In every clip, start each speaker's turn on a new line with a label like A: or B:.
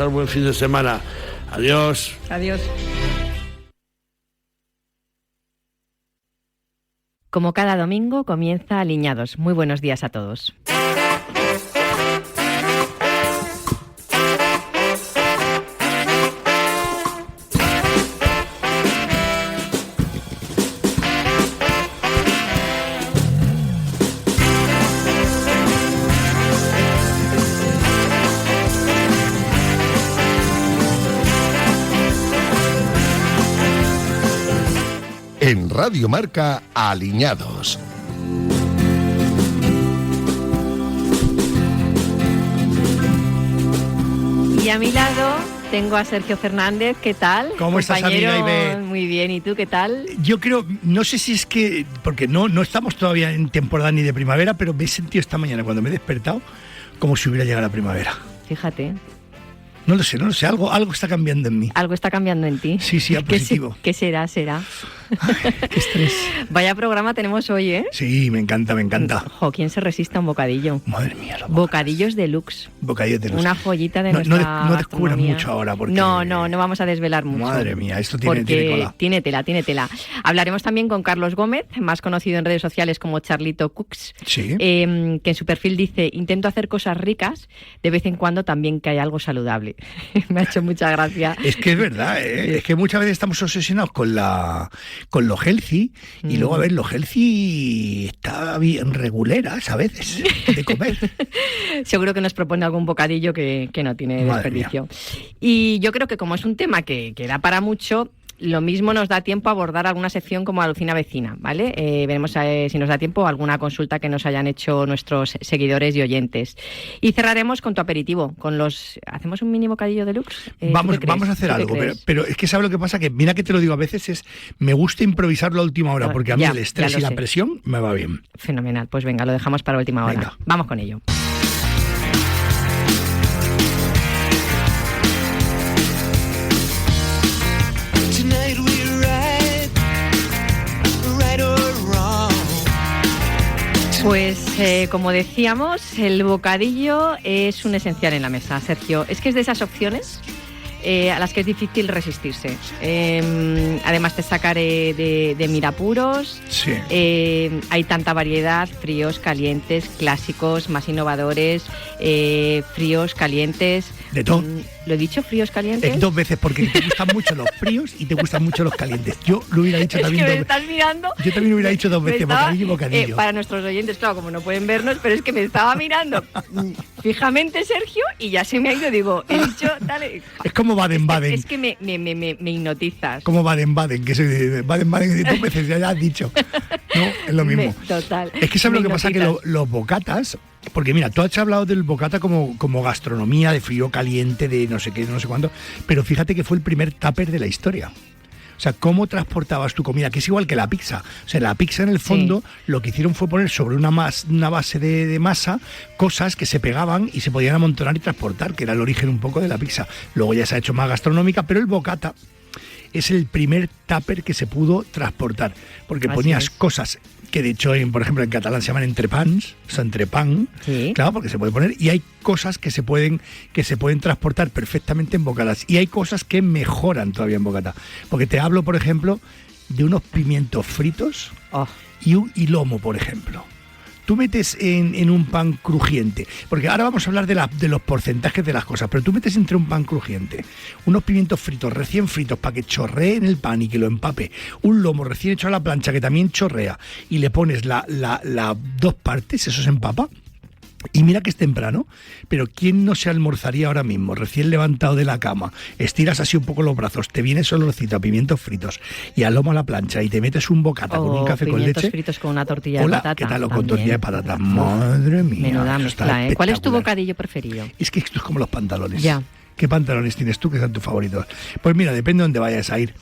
A: pasar buen fin de semana. Adiós.
B: Adiós. Como cada domingo comienza Aliñados. Muy buenos días a todos.
C: En Radio Marca, Aliñados.
B: Y a mi lado tengo a Sergio Fernández. ¿Qué tal?
D: ¿Cómo estás, amiga Ibe?
B: Muy bien, ¿y tú qué tal?
D: Yo creo, no sé si es que, porque no estamos todavía en temporada ni de primavera, pero me he sentido esta mañana cuando me he despertado como si hubiera llegado la primavera.
B: Fíjate.
D: No lo sé, algo está cambiando en mí.
B: Algo está cambiando en ti.
D: Sí, a positivo.
B: ¿Qué será?
D: Ay, qué estrés.
B: Vaya programa tenemos hoy, ¿eh?
D: Sí, me encanta.
B: ¿Quién se resiste a un bocadillo?
D: Madre mía, los
B: bocadillos deluxe.
D: Bocadillos deluxe.
B: Una joyita de nuestra
D: No descubras mucho ahora porque...
B: No vamos a desvelar mucho.
D: Madre mía, esto tiene cola.
B: Tiene tela. Hablaremos también con Carlos Gómez, más conocido en redes sociales como Charlito Cooks,
D: sí.
B: Que en su perfil dice: intento hacer cosas ricas, de vez en cuando también que haya algo saludable. Me ha hecho mucha gracia.
D: Es que es verdad, es que muchas veces estamos obsesionados con lo healthy y luego, a ver, lo healthy está bien reguleras a veces de comer.
B: Seguro que nos propone algún bocadillo que no tiene desperdicio. Y yo creo que como es un tema que da para mucho, lo mismo nos da tiempo a abordar alguna sección como Alucina Vecina, ¿vale? Veremos si nos da tiempo alguna consulta que nos hayan hecho nuestros seguidores y oyentes. Y cerraremos con tu aperitivo, ¿hacemos un mini bocadillo deluxe?
D: Vamos a hacer algo, pero es que ¿sabes lo que pasa? Que mira que te lo digo a veces, me gusta improvisarlo a última hora, porque a mí el estrés y la presión me va bien.
B: Fenomenal, pues venga, lo dejamos para última hora.
D: Venga.
B: Vamos con ello. Pues como decíamos, el bocadillo es un esencial en la mesa, Sergio. Es que es de esas opciones a las que es difícil resistirse. Además te sacaré de mirapuros.
D: Sí.
B: Hay tanta variedad: fríos, calientes, clásicos, más innovadores, fríos, calientes.
D: De todo.
B: ¿Lo he dicho, fríos, calientes?
D: 2 veces, porque te gustan mucho los fríos y te gustan mucho los calientes. Yo lo hubiera dicho también.
B: Es que me estás mirando.
D: Yo también hubiera dicho 2 veces, bocadillo y bocadillo.
B: Para nuestros oyentes, claro, como no pueden vernos, pero es que me estaba mirando fijamente, Sergio, y ya se me ha ido. Digo, he dicho, dale.
D: Es como Baden-Baden.
B: Es que me hipnotizas.
D: Como Baden-Baden, que soy Baden-Baden 2 veces, ya has dicho. No, es lo mismo.
B: Total.
D: Es que ¿sabes lo que pasa? Que los bocatas... Porque mira, tú has hablado del bocata como gastronomía, de frío, caliente, de no sé qué, no sé cuándo, pero fíjate que fue el primer tupper de la historia. O sea, ¿cómo transportabas tu comida? Que es igual que la pizza. O sea, la pizza en el fondo lo que hicieron fue poner sobre una base de masa cosas que se pegaban y se podían amontonar y transportar, que era el origen un poco de la pizza. Luego ya se ha hecho más gastronómica, pero el bocata es el primer tupper que se pudo transportar, porque ponías cosas que de hecho, por ejemplo, en catalán se llaman entrepans, o sea, entrepan, claro, porque se puede poner, y hay cosas que se pueden transportar perfectamente en bocatas, y hay cosas que mejoran todavía en bocata, porque te hablo, por ejemplo, de unos pimientos fritos y lomo, por ejemplo. Tú metes en un pan crujiente, porque ahora vamos a hablar de los porcentajes de las cosas, pero tú metes entre un pan crujiente unos pimientos fritos, recién fritos, para que chorree en el pan y que lo empape, un lomo recién hecho a la plancha que también chorrea, y le pones las 2 partes, eso se empapa. Y mira que es temprano, pero ¿quién no se almorzaría ahora mismo, recién levantado de la cama? Estiras así un poco los brazos, te viene ese olorcito a pimientos fritos y al lomo a la plancha y te metes un bocata con un café con leche.
B: Pimientos fritos con una tortilla de patata.
D: ¿Qué tal? O con tortilla de patata. Madre mía.
B: Menuda mezcla, ¿eh? ¿Cuál es tu bocadillo preferido?
D: Es que esto es como los pantalones.
B: Ya.
D: ¿Qué pantalones tienes tú que sean tus favoritos? Pues mira, depende de dónde vayas a ir.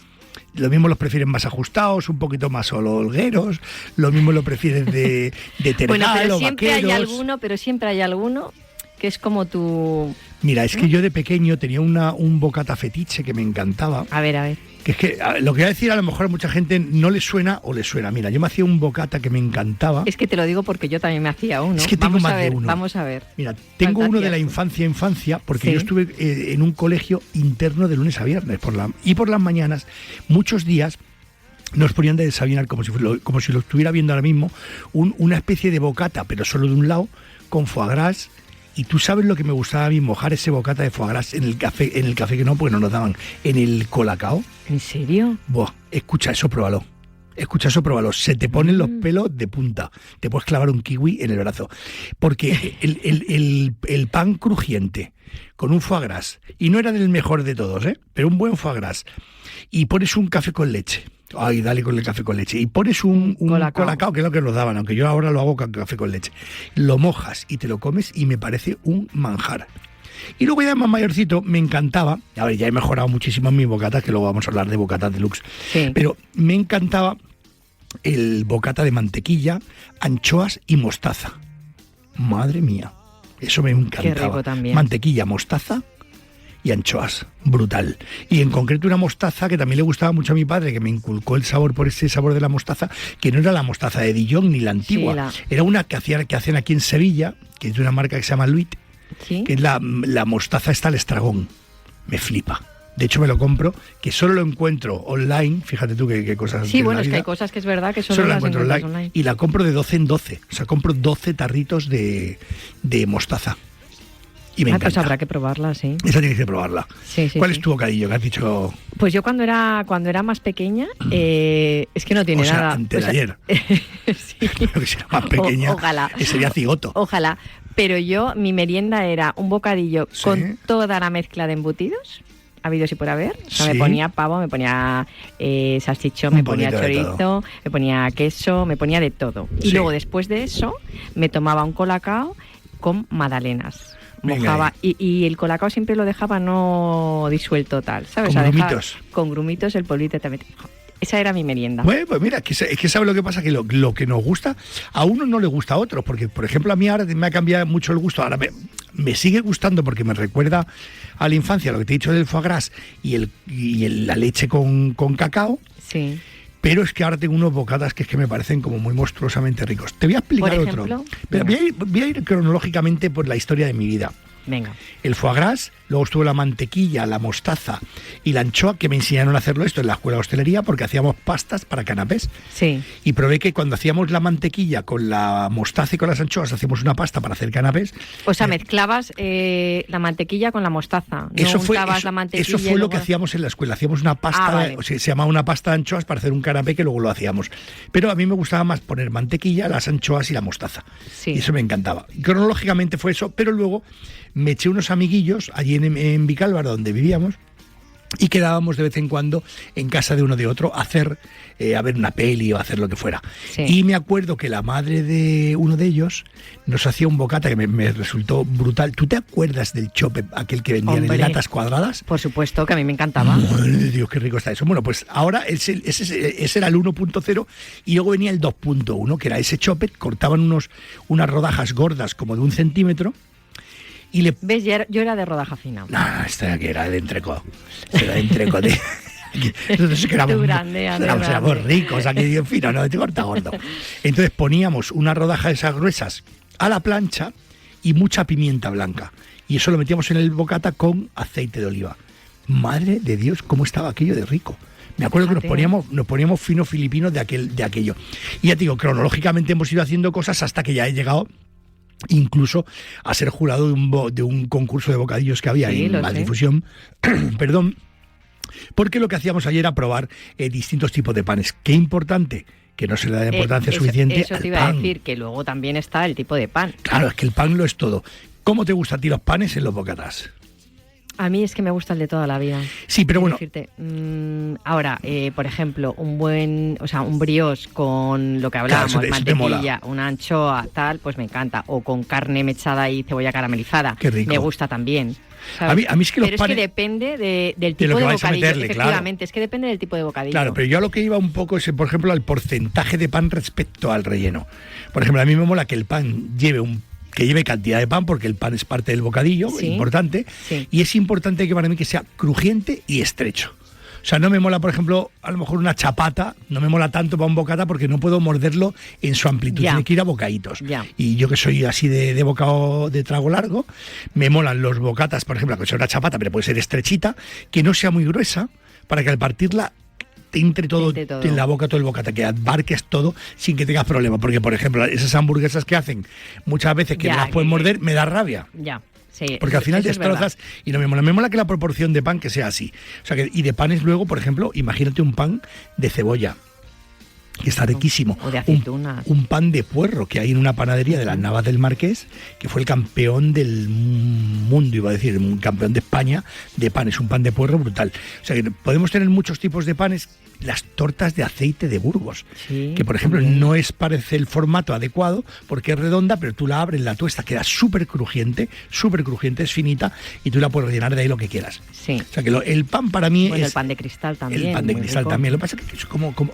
D: Lo mismo los prefieren más ajustados, un poquito más holgueros, lo mismo lo prefieren de tergal o vaqueros.
B: Pero siempre hay alguno que es como tu
D: Mira, es que yo de pequeño tenía un bocata fetiche que me encantaba.
B: A ver.
D: Que es que lo que voy a decir a lo mejor a mucha gente no le suena o le suena. Mira, yo me hacía un bocata que me encantaba.
B: Es que te lo digo porque yo también me hacía uno.
D: Es que tengo más de uno.
B: Vamos a ver.
D: Mira, tengo uno de la infancia, porque
B: sí.
D: yo estuve en un colegio interno de lunes a viernes. Y por las mañanas, muchos días, nos ponían de desayunar como si lo estuviera viendo ahora mismo, una especie de bocata, pero solo de un lado, con foie gras. Y tú sabes lo que me gustaba a mí, mojar ese bocata de foie gras en el café que no, porque no nos daban, en el colacao.
B: ¿En serio?
D: Buah, escucha eso, pruébalo. Se te ponen los pelos de punta. Te puedes clavar un kiwi en el brazo. Porque el pan crujiente con un foie gras, y no era del mejor de todos, pero un buen foie gras, y pones un café con leche. Ay, dale con el café con leche. Y pones un colacao, que es lo que nos daban, aunque yo ahora lo hago con café con leche. Lo mojas y te lo comes y me parece un manjar. Y luego ya más mayorcito me encantaba, a ver, ya he mejorado muchísimo en mis bocatas, que luego vamos a hablar de bocatas deluxe, sí. Pero me encantaba el bocata de mantequilla, anchoas y mostaza. Madre mía, eso me encantaba.
B: Qué rico también.
D: Mantequilla, mostaza y anchoas, brutal. Y en concreto una mostaza que también le gustaba mucho a mi padre, que me inculcó el sabor por ese sabor de la mostaza, que no era la mostaza de Dijon ni la antigua, sí, era una que hacen aquí en Sevilla, que es de una marca que se llama Luit, ¿sí? Que es la mostaza esta al estragón. Me flipa. De hecho me lo compro, que solo lo encuentro online, fíjate tú qué cosas.
B: Sí, bueno, es que hay cosas que es verdad que solo las encuentro online.
D: Y la compro de 12 en 12, o sea, compro 12 tarritos de mostaza. Y me encanta.
B: Pues habrá que probarla, sí.
D: Esa tienes que probarla.
B: Sí,
D: ¿Cuál es tu bocadillo que has dicho?
B: Pues yo cuando era más pequeña, es que no tiene nada.
D: Antes de ayer.
B: Sí.
D: Pero que si era más pequeña,
B: ojalá.
D: Sería cigoto.
B: Ojalá. Pero mi merienda era un bocadillo, ¿sí?, con toda la mezcla de embutidos, habidos y por haber. O sea, sí, me ponía pavo, me ponía salchichón, me ponía chorizo, me ponía queso, me ponía de todo. Y luego después de eso me tomaba un colacao con magdalenas. Mojaba y el colacao siempre lo dejaba no disuelto tal, ¿sabes?
D: Con grumitos.
B: Con grumitos, el polvito también. Esa era mi merienda.
D: Bueno, pues mira, es que ¿sabes lo que pasa? Que lo que nos gusta, a uno no le gusta a otro, porque por ejemplo a mí ahora me ha cambiado mucho el gusto, ahora me sigue gustando porque me recuerda a la infancia, lo que te he dicho del foie gras y la leche con cacao.
B: Sí.
D: Pero es que ahora tengo unos bocatas que es que me parecen como muy monstruosamente ricos. Te voy a explicar
B: por ejemplo,
D: otro. Pero voy a ir cronológicamente por la historia de mi vida.
B: Venga.
D: El foie gras, luego estuvo la mantequilla, la mostaza y la anchoa, que me enseñaron a hacerlo esto en la escuela de hostelería porque hacíamos pastas para canapés.
B: Sí.
D: Y probé que cuando hacíamos la mantequilla con la mostaza y con las anchoas hacíamos una pasta para hacer canapés.
B: O sea, mezclabas la mantequilla con la mostaza. No
D: eso fue
B: lo
D: que hacíamos en la escuela. Hacíamos una pasta,
B: vale.
D: O sea, se llamaba una pasta de anchoas para hacer un canapé, que luego lo hacíamos. Pero a mí me gustaba más poner mantequilla, las anchoas y la mostaza.
B: Sí.
D: Y eso me encantaba. Y cronológicamente fue eso, pero luego me eché unos amiguillos allí en Vicálvaro, donde vivíamos, y quedábamos de vez en cuando en casa de uno de otro a ver una peli o a hacer lo que fuera.
B: Sí.
D: Y me acuerdo que la madre de uno de ellos nos hacía un bocata que me resultó brutal. ¿Tú te acuerdas del chope, aquel que vendían en latas cuadradas?
B: Por supuesto, que a mí me encantaba.
D: Madre de Dios, qué rico está eso. Bueno, pues ahora ese era el 1.0 y luego venía el 2.1, que era ese chope, cortaban unas rodajas gordas como de 1 centímetro. Y
B: ¿Ves? Yo era de rodaja fina.
D: No, esta que era de entrecot. Era de entrecot. Entonces éramos ricos, aquí bien fino, no te corta gordo. Entonces poníamos una rodaja de esas gruesas a la plancha y mucha pimienta blanca. Y eso lo metíamos en el bocata con aceite de oliva. Madre de Dios, cómo estaba aquello de rico. Me acuerdo que nos poníamos finos filipinos de aquello. Y ya te digo, cronológicamente hemos ido haciendo cosas hasta que ya he llegado incluso a ser jurado de un concurso de bocadillos que había en Más Difusión. Perdón. Porque lo que hacíamos ayer era probar distintos tipos de panes. Qué importante, que no se le da importancia suficiente
B: eso
D: al
B: te iba
D: pan.
B: a decir, que luego también está el tipo de pan.
D: Claro, es que el pan lo es todo. ¿Cómo te gustan a ti los panes en los bocatas?
B: A mí es que me gusta el de toda la vida.
D: Sí, pero bueno.
B: Ahora, por ejemplo, un brioche con lo que hablábamos,
D: claro,
B: mantequilla, una anchoa, tal, pues me encanta. O con carne mechada y cebolla caramelizada.
D: Qué rico.
B: Me gusta también.
D: A mí es que
B: pero es que depende del tipo de bocadillo. Efectivamente, es que depende del tipo de bocadillo.
D: Claro, pero yo a lo que iba un poco es, por ejemplo, al porcentaje de pan respecto al relleno. Por ejemplo, a mí me mola que el pan lleve que lleve cantidad de pan, porque el pan es parte del bocadillo,
B: Sí.
D: importante,
B: Sí.
D: y es importante que para mí que sea crujiente y estrecho. O sea, no me mola, por ejemplo, a lo mejor una chapata, no me mola tanto para un bocata porque no puedo morderlo en su amplitud,
B: Ya.
D: tiene que ir a bocaditos.
B: Ya.
D: Y yo que soy así de bocado de trago largo, me molan los bocatas, por ejemplo, que sea una chapata, pero puede ser estrechita, que no sea muy gruesa, para que al partirla te entre todo,
B: Entre todo.
D: en la boca todo el bocata, que abarques todo sin que tengas problemas. Porque, por ejemplo, esas hamburguesas que hacen muchas veces que
B: Ya,
D: no las pueden morder, me da rabia.
B: Ya. Sí,
D: Porque al final
B: eso es verdad.
D: destrozas y no me mola. Me mola que la proporción de pan que sea así. O sea, y de panes luego, por ejemplo, imagínate un pan de cebolla, que está riquísimo.
B: O de aceitunas.
D: Un pan de puerro que hay en una panadería de las Navas del Marqués, que fue el campeón del mundo, iba a decir, un campeón de España de pan. Es un pan de puerro brutal. O sea, que podemos tener muchos tipos de panes. Las tortas de aceite de Burgos,
B: Sí,
D: que por ejemplo
B: también.
D: no parece el formato adecuado porque es redonda, pero tú la abres, la tuesta, queda súper crujiente, es finita y tú la puedes rellenar de ahí lo que quieras.
B: Sí.
D: O sea que el pan para mí
B: Bueno,
D: es...
B: el pan de cristal también.
D: El pan de
B: muy
D: cristal
B: rico.
D: también. Lo que pasa es que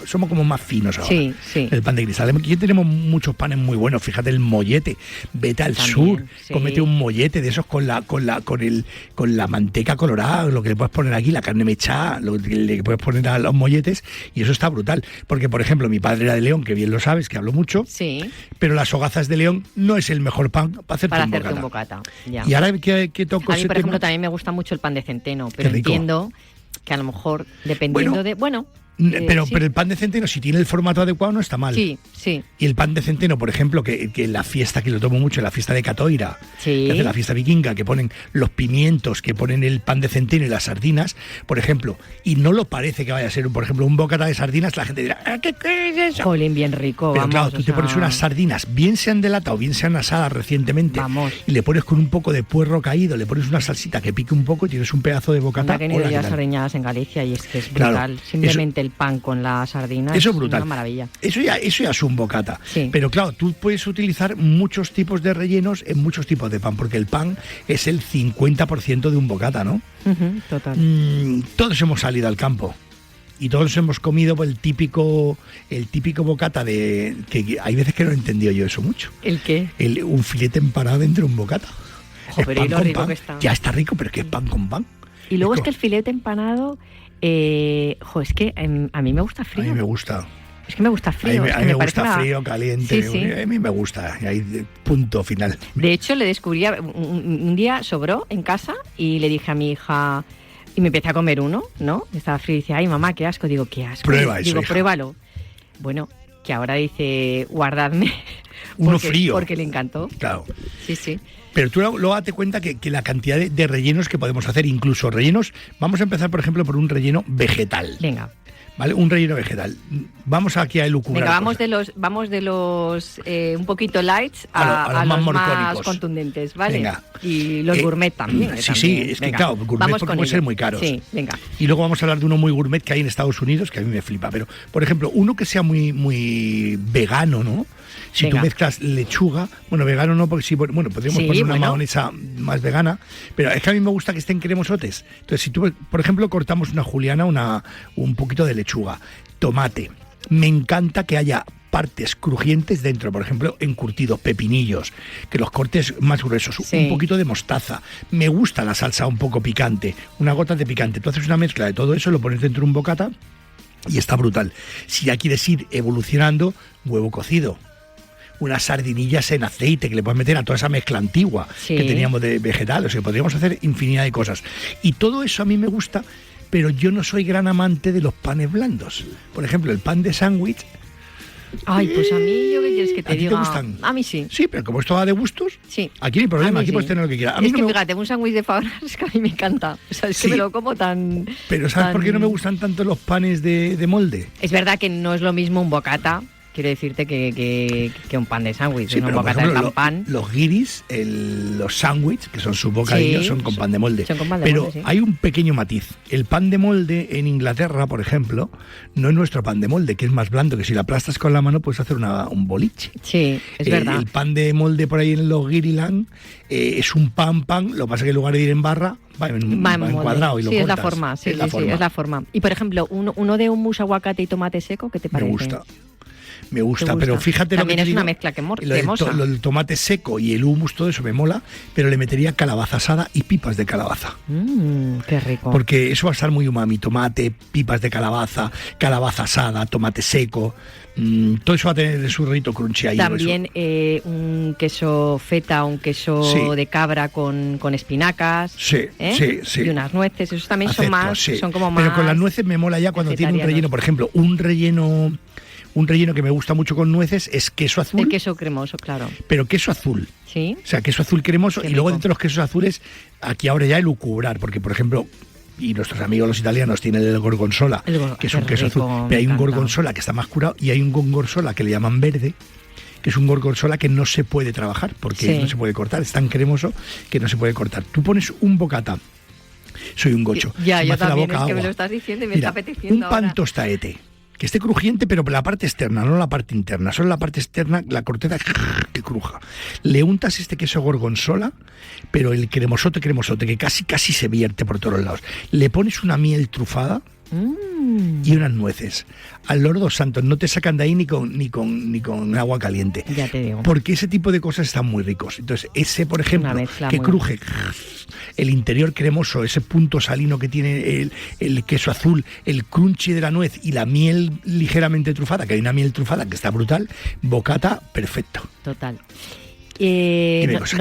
D: somos como más finos ahora.
B: Sí, sí.
D: El pan de cristal. Aquí tenemos muchos panes muy buenos. Fíjate el mollete. Vete al
B: También,
D: sur,
B: sí.
D: cómete un mollete de esos con la manteca colorada, lo que le puedes poner aquí, la carne mechada, lo que le puedes poner a los molletes, y eso está brutal. Porque, por ejemplo, mi padre era de León, que bien lo sabes, que hablo mucho,
B: Sí,
D: pero las hogazas de León no es el mejor pan para hacerte
B: para
D: un
B: hacerte
D: bocata.
B: un bocata. Ya.
D: Y ahora que toco
B: A mí,
D: ese
B: por ejemplo,
D: tema,
B: también me gusta mucho el pan de centeno, pero
D: rico.
B: entiendo que a lo mejor, dependiendo de... Bueno,
D: pero
B: sí.
D: el pan de centeno, si tiene el formato adecuado, no está mal.
B: Sí, sí.
D: Y el pan de centeno, por ejemplo, que en la fiesta, que lo tomo mucho, en la fiesta de Catoira,
B: Sí.
D: que hace la fiesta vikinga, que ponen los pimientos, que ponen el pan de centeno y las sardinas, por ejemplo, y no lo parece que vaya a ser, por ejemplo, un bocata de sardinas, la gente dirá, ¿qué es eso?
B: Jolín, bien rico,
D: Pero
B: vamos.
D: claro, tú
B: o
D: te pones
B: sea,
D: unas sardinas, bien sean de lata o bien sean asadas recientemente,
B: Vamos.
D: y le pones con un poco de puerro caído, le pones una salsita que pique un poco y tienes un pedazo de bocata.
B: Anda que ni
D: Hola,
B: yo
D: ¿qué
B: ya
D: tal?
B: sardiñadas en Galicia y es que es
D: Claro,
B: brutal. Simplemente el pan con la sardina
D: Eso es brutal.
B: una maravilla.
D: Eso ya es un bocata.
B: Sí.
D: Pero claro, tú puedes utilizar muchos tipos de rellenos en muchos tipos de pan, porque el pan es el 50% de un bocata, ¿no?
B: Ujú, total.
D: Todos hemos salido al campo y todos hemos comido el típico bocata de... que hay veces que no he entendido yo eso mucho.
B: ¿El qué?
D: Un filete empanado dentro de un bocata.
B: Jo,
D: Es
B: pero
D: pan
B: y lo
D: con
B: rico
D: pan.
B: que está.
D: Ya está rico, pero que es pan con pan.
B: Y luego es
D: como-
B: que el filete empanado, es que a mí me gusta
D: A
B: frío.
D: mí me gusta.
B: Es que me gusta
D: A mí
B: frío.
D: me,
B: es
D: a
B: que
D: mí me
B: parece
D: gusta
B: una-
D: frío, caliente.
B: Sí, sí.
D: A mí me gusta. Y ahí, punto final.
B: De hecho, le descubrí, un día sobró en casa y le dije a mi hija, y me empecé a comer uno, ¿no? Estaba frío y dice, ay mamá, qué asco. Digo, qué asco.
D: Prueba eso,
B: Digo,
D: hija.
B: pruébalo. Bueno, que ahora dice, guardadme.
D: Uno
B: porque-
D: frío.
B: Porque le encantó.
D: Claro.
B: Sí, sí.
D: Pero tú luego date cuenta que la cantidad de rellenos que podemos hacer, incluso rellenos, vamos a empezar, por ejemplo, por un relleno vegetal.
B: Venga.
D: ¿Vale? Un relleno vegetal. Vamos aquí a elucubrar.
B: Venga, vamos
D: cosas.
B: de los un poquito lights
D: A los
B: a
D: más
B: los más
D: morcónicos.
B: contundentes, ¿vale?
D: Venga.
B: Y los gourmet también.
D: sí,
B: también.
D: es que
B: Venga,
D: claro, gourmet
B: vamos
D: porque
B: con
D: pueden ser
B: ello.
D: muy caros.
B: Sí, venga.
D: Y luego vamos a hablar de uno muy gourmet que hay en Estados Unidos, que a mí me flipa. Pero, por ejemplo, uno que sea muy vegano, ¿no? Si
B: Venga.
D: tú mezclas lechuga, bueno, vegano no, porque sí, bueno, podríamos
B: Sí,
D: poner una
B: bueno.
D: mahonesa más vegana, pero es que a mí me gusta que estén cremosotes. Entonces, si tú, por ejemplo, cortamos una juliana, un poquito de lechuga, tomate, me encanta que haya partes crujientes dentro, por ejemplo, encurtidos, pepinillos, que los cortes más gruesos,
B: Sí.
D: un poquito de mostaza. Me gusta la salsa un poco picante, una gota de picante. Tú haces una mezcla de todo eso, lo pones dentro de un bocata y está brutal. Si ya quieres ir evolucionando, huevo cocido. Unas sardinillas en aceite que le puedes meter a toda esa mezcla antigua
B: Sí.
D: que teníamos de vegetales. O sea, podríamos hacer infinidad de cosas. Y todo eso a mí me gusta, pero yo no soy gran amante de los panes blandos. Por ejemplo, el pan de sándwich.
B: Ay, pues a mí, ¿yo qué quieres que te
D: ¿A ti te
B: diga?
D: gustan?
B: A mí sí.
D: Sí, pero como esto va de gustos,
B: Sí.
D: aquí no hay problema,
B: A mí
D: aquí
B: sí.
D: puedes tener lo que quieras. A mí
B: Es
D: no
B: que
D: me-
B: fíjate, un sándwich de Fabra es que a mí me encanta. O sea, es
D: Sí.
B: que me lo como tan...
D: Pero ¿sabes por qué no me
B: tan-
D: gustan tanto los panes de molde?
B: Es verdad que no es lo mismo un bocata, quiero decirte, que un pan de sándwich.
D: Sí,
B: un
D: pero por
B: bocata
D: ejemplo,
B: de pan.
D: los guiris, los sándwiches, que son sus bocadillos,
B: Sí,
D: son con pan de molde.
B: son con pan de
D: Pero
B: molde, sí.
D: hay un pequeño matiz. El pan de molde en Inglaterra, por ejemplo, no es nuestro pan de molde, que es más blando, que si lo aplastas con la mano puedes hacer un boliche.
B: Sí, es verdad.
D: El pan de molde por ahí en los Guiriland es un pan, lo que pasa es que en lugar de ir en barra, va en
B: molde.
D: cuadrado y lo
B: sí, es la
D: cortas.
B: forma, sí,
D: Es la
B: sí,
D: forma.
B: es la forma. Y por ejemplo, uno de hummus, aguacate y tomate seco, ¿qué te
D: Me
B: parece?
D: gusta. me gusta. Pero fíjate
B: también
D: lo que
B: es una mezcla cremosa.
D: Lo del tomate seco y el hummus, todo eso me mola, pero le metería calabaza asada y pipas de calabaza.
B: Qué rico.
D: Porque eso va a estar muy umami, tomate, pipas de calabaza, calabaza asada, tomate seco, todo eso va a tener su rito crunchy ahí.
B: También un queso feta, un queso de cabra con espinacas.
D: Sí.
B: Y unas nueces, esos también son como más.
D: Pero con las nueces me mola ya cuando tiene un relleno, por ejemplo, un relleno que me gusta mucho con nueces es queso azul.
B: El queso cremoso, claro.
D: Pero queso azul.
B: Sí.
D: O sea, queso azul cremoso.
B: Qué
D: y luego
B: rico.
D: dentro de los quesos azules, aquí ahora ya el lucubrar, porque por ejemplo, y nuestros amigos los italianos tienen el gorgonzola, que es un queso azul. Pero hay un gorgonzola que está más curado y hay un gorgonzola que le llaman verde, que es un gorgonzola que no se puede trabajar, porque no se puede cortar, es tan cremoso que no se puede cortar. Tú pones un bocata, soy un gocho.
B: Ya,
D: se me
B: yo
D: hace la
B: también,
D: boca
B: es que
D: agua.
B: me lo estás diciendo y me
D: Mira,
B: está apeteciendo
D: un pan
B: ahora.
D: tostaete, que esté crujiente, pero la parte externa, no la parte interna. Solo la parte externa, la corteza que cruja. Le untas este queso gorgonzola, pero el cremosote, que casi se vierte por todos lados. Le pones una miel trufada y unas nueces. Al Lordo Santos, no te sacan de ahí ni con agua caliente.
B: Ya te digo.
D: Porque ese tipo de cosas están muy ricos. Entonces, ese, por ejemplo, que cruje, el interior cremoso, ese punto salino que tiene el queso azul, el crunchy de la nuez y la miel ligeramente trufada, que hay una miel trufada que está brutal, bocata, perfecto.
B: Total.
D: Nos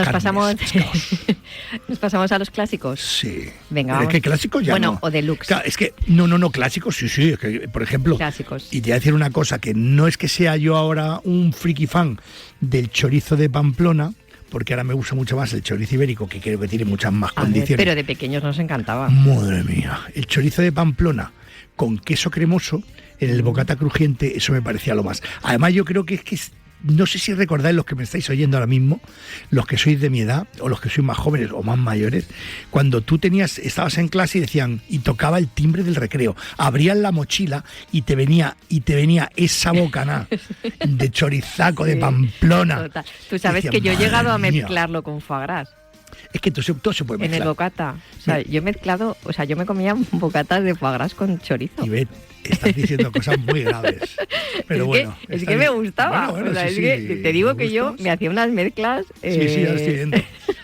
B: pasamos a los clásicos.
D: Sí.
B: Venga, vamos.
D: ¿Qué clásicos ya
B: bueno,
D: no?
B: o deluxe.
D: Claro, es que no, clásicos, sí, es que, por ejemplo,
B: clásicos.
D: Y te voy a decir una cosa, que no es que sea yo ahora un friki fan del chorizo de Pamplona, porque ahora me gusta mucho más el chorizo ibérico, que creo que tiene muchas más condiciones.
B: Pero de pequeños nos encantaba.
D: Madre mía, el chorizo de Pamplona con queso cremoso en el bocata crujiente, eso me parecía lo más. Además, yo creo que no sé si recordáis, los que me estáis oyendo ahora mismo, los que sois de mi edad, o los que sois más jóvenes o más mayores, cuando tú estabas en clase y decían, y tocaba el timbre del recreo, abrían la mochila y te venía esa bocaná de chorizaco de Pamplona.
B: Total. Tú sabes
D: decían,
B: que yo he llegado a
D: madre mía.
B: mezclarlo con foie gras.
D: Es que todo se puede mezclar.
B: En el bocata. O sea, yo he mezclado, yo me comía bocatas de foie gras con chorizo.
D: Y ves, estás diciendo cosas muy graves. Pero bueno.
B: Es que me gustaba.
D: Bueno,
B: es que te digo que yo me hacía unas mezclas.
D: Sí, ya lo estoy viendo.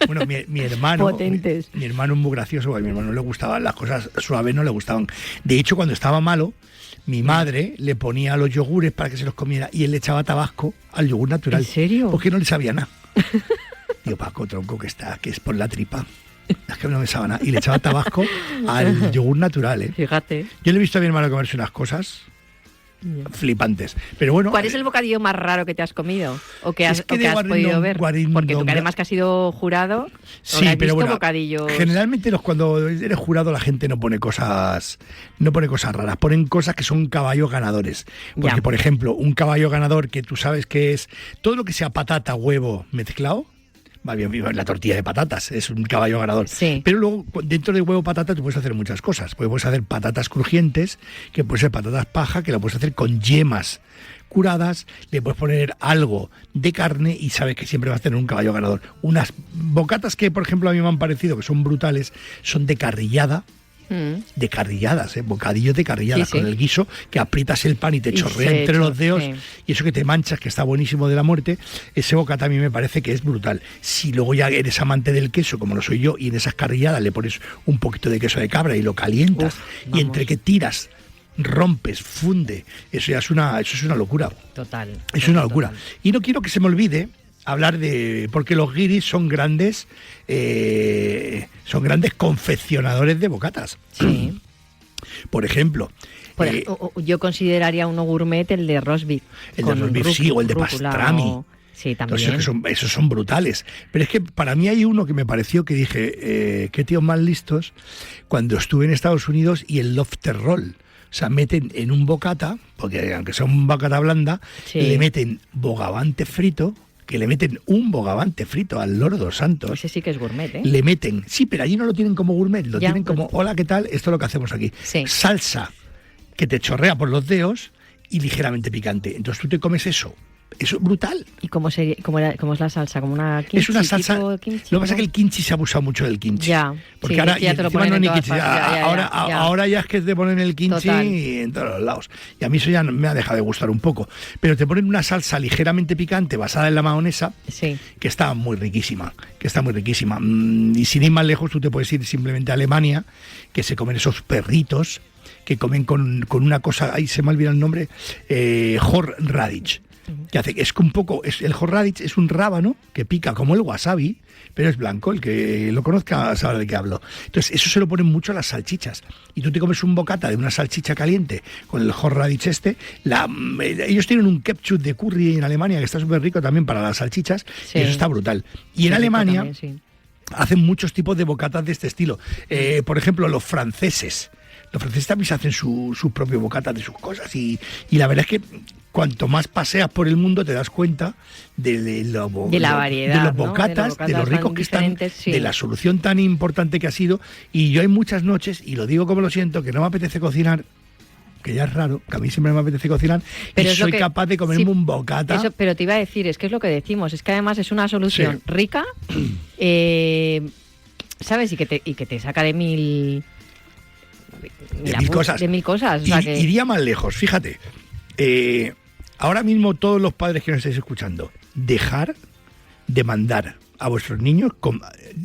D: Bueno, mi hermano.
B: Potentes.
D: Mi hermano es muy gracioso, porque a mi hermano le gustaban las cosas suaves, no le gustaban. De hecho, cuando estaba malo, mi madre le ponía los yogures para que se los comiera y él le echaba tabasco al yogur natural.
B: ¿En serio?
D: Porque no le sabía nada. Digo, Paco, tronco, que es por la tripa. Es que no me sabe nada. Y le echaba tabasco al yogur natural, ¿eh?
B: Fíjate.
D: Yo le he visto a mi hermano comerse unas cosas flipantes. Pero bueno.
B: ¿Cuál es el bocadillo más raro que te has comido? ¿O que has podido ver? Porque tú que además que has sido jurado,
D: sí, pero bueno,
B: bocadillos.
D: Generalmente cuando eres jurado la gente no pone cosas raras, ponen cosas que son caballos ganadores. Porque, por ejemplo, un caballo ganador que tú sabes que es todo lo que sea patata, huevo mezclado. Va bien, la tortilla de patatas es un caballo ganador.
B: Sí.
D: Pero luego, dentro de huevo patata, tú puedes hacer muchas cosas. Puedes hacer patatas crujientes, que puede ser patatas paja, que la puedes hacer con yemas curadas, le puedes poner algo de carne y sabes que siempre vas a tener un caballo ganador. Unas bocatas que, por ejemplo, a mí me han parecido que son brutales, son de carrillada. De carrilladas, bocadillos de carrilladas, con el guiso, que aprietas el pan y te chorrea entre los dedos, y eso que te manchas, que está buenísimo de la muerte. Ese bocata a mí me parece que es brutal. Si luego ya eres amante del queso, como lo soy yo, y en esas carrilladas le pones un poquito de queso de cabra y lo calientas, y entre que tiras, rompes, funde, eso es una locura.
B: Total.
D: Es una locura. Y no quiero que se me olvide hablar porque los guiris son grandes confeccionadores de bocatas.
B: Sí.
D: Por ejemplo,
B: yo consideraría uno gourmet el de roast beef.
D: El de roast beef, sí, o el de pastrami.
B: Sí, también.
D: Esos son brutales. Pero es que para mí hay uno que me pareció que dije, qué tíos más listos, cuando estuve en Estados Unidos y el lobster roll. O sea, meten en un bocata, porque aunque sea un bocata blanda, le meten bogavante frito, que le meten un bogavante frito al Lordo Santos.
B: Ese sí que es gourmet, ¿eh?
D: Le meten, sí, pero allí no lo tienen como gourmet, lo tienen como, hola, ¿qué tal? Esto es lo que hacemos aquí.
B: Sí.
D: Salsa que te chorrea por los dedos y ligeramente picante. Entonces tú te comes eso Eso es brutal.
B: ¿Y cómo es la salsa? ¿Como una kimchi?
D: Es una salsa.
B: Tipo kimchi,
D: Lo que pasa
B: ¿no?
D: es que el kimchi se ha abusado mucho del kimchi.
B: Ya.
D: Porque
B: sí,
D: ahora
B: es que ya te lo
D: encima
B: ponen
D: no
B: en
D: ni
B: todas
D: kimchi,
B: partes. Ya.
D: ahora ya es que te ponen el kimchi
B: Total.
D: en todos los lados. Y a mí eso ya me ha dejado de gustar un poco. Pero te ponen una salsa ligeramente picante basada en la mahonesa,
B: Sí.
D: que está muy riquísima. Y sin ir más lejos, tú te puedes ir simplemente a Alemania, que se comen esos perritos que comen con una cosa, ahí se me olvida el nombre, Horseradish. Que hace que es un poco, el Horseradish es un rábano que pica como el wasabi, pero es blanco. El que lo conozca sabe de qué hablo. Entonces eso se lo ponen mucho a las salchichas, y tú te comes un bocata de una salchicha caliente con el Horseradish ellos tienen un ketchup de curry en Alemania que está súper rico también para las salchichas,
B: Sí.
D: y eso está brutal. Y en
B: Qué rico
D: Alemania
B: también, sí.
D: hacen muchos tipos de bocatas de este estilo. Por ejemplo, los franceses también se hacen sus propios bocatas de sus cosas, y la verdad es que cuanto más paseas por el mundo te das cuenta de la variedad, de los bocatas, de lo ricos que están,
B: sí.
D: de la solución tan importante que ha sido. Y yo hay muchas noches, y lo digo como lo siento, que no me apetece cocinar, que ya es raro, que a mí siempre me apetece cocinar,
B: Pero
D: y soy capaz de comerme un bocata.
B: Eso, pero te iba a decir, es que es lo que decimos, es que además es una solución rica, ¿sabes? Y que te saca de mil
D: cosas.
B: De mil cosas. O sea que...
D: Iría más lejos, fíjate. Ahora mismo todos los padres que nos estáis escuchando, dejar de mandar a vuestros niños,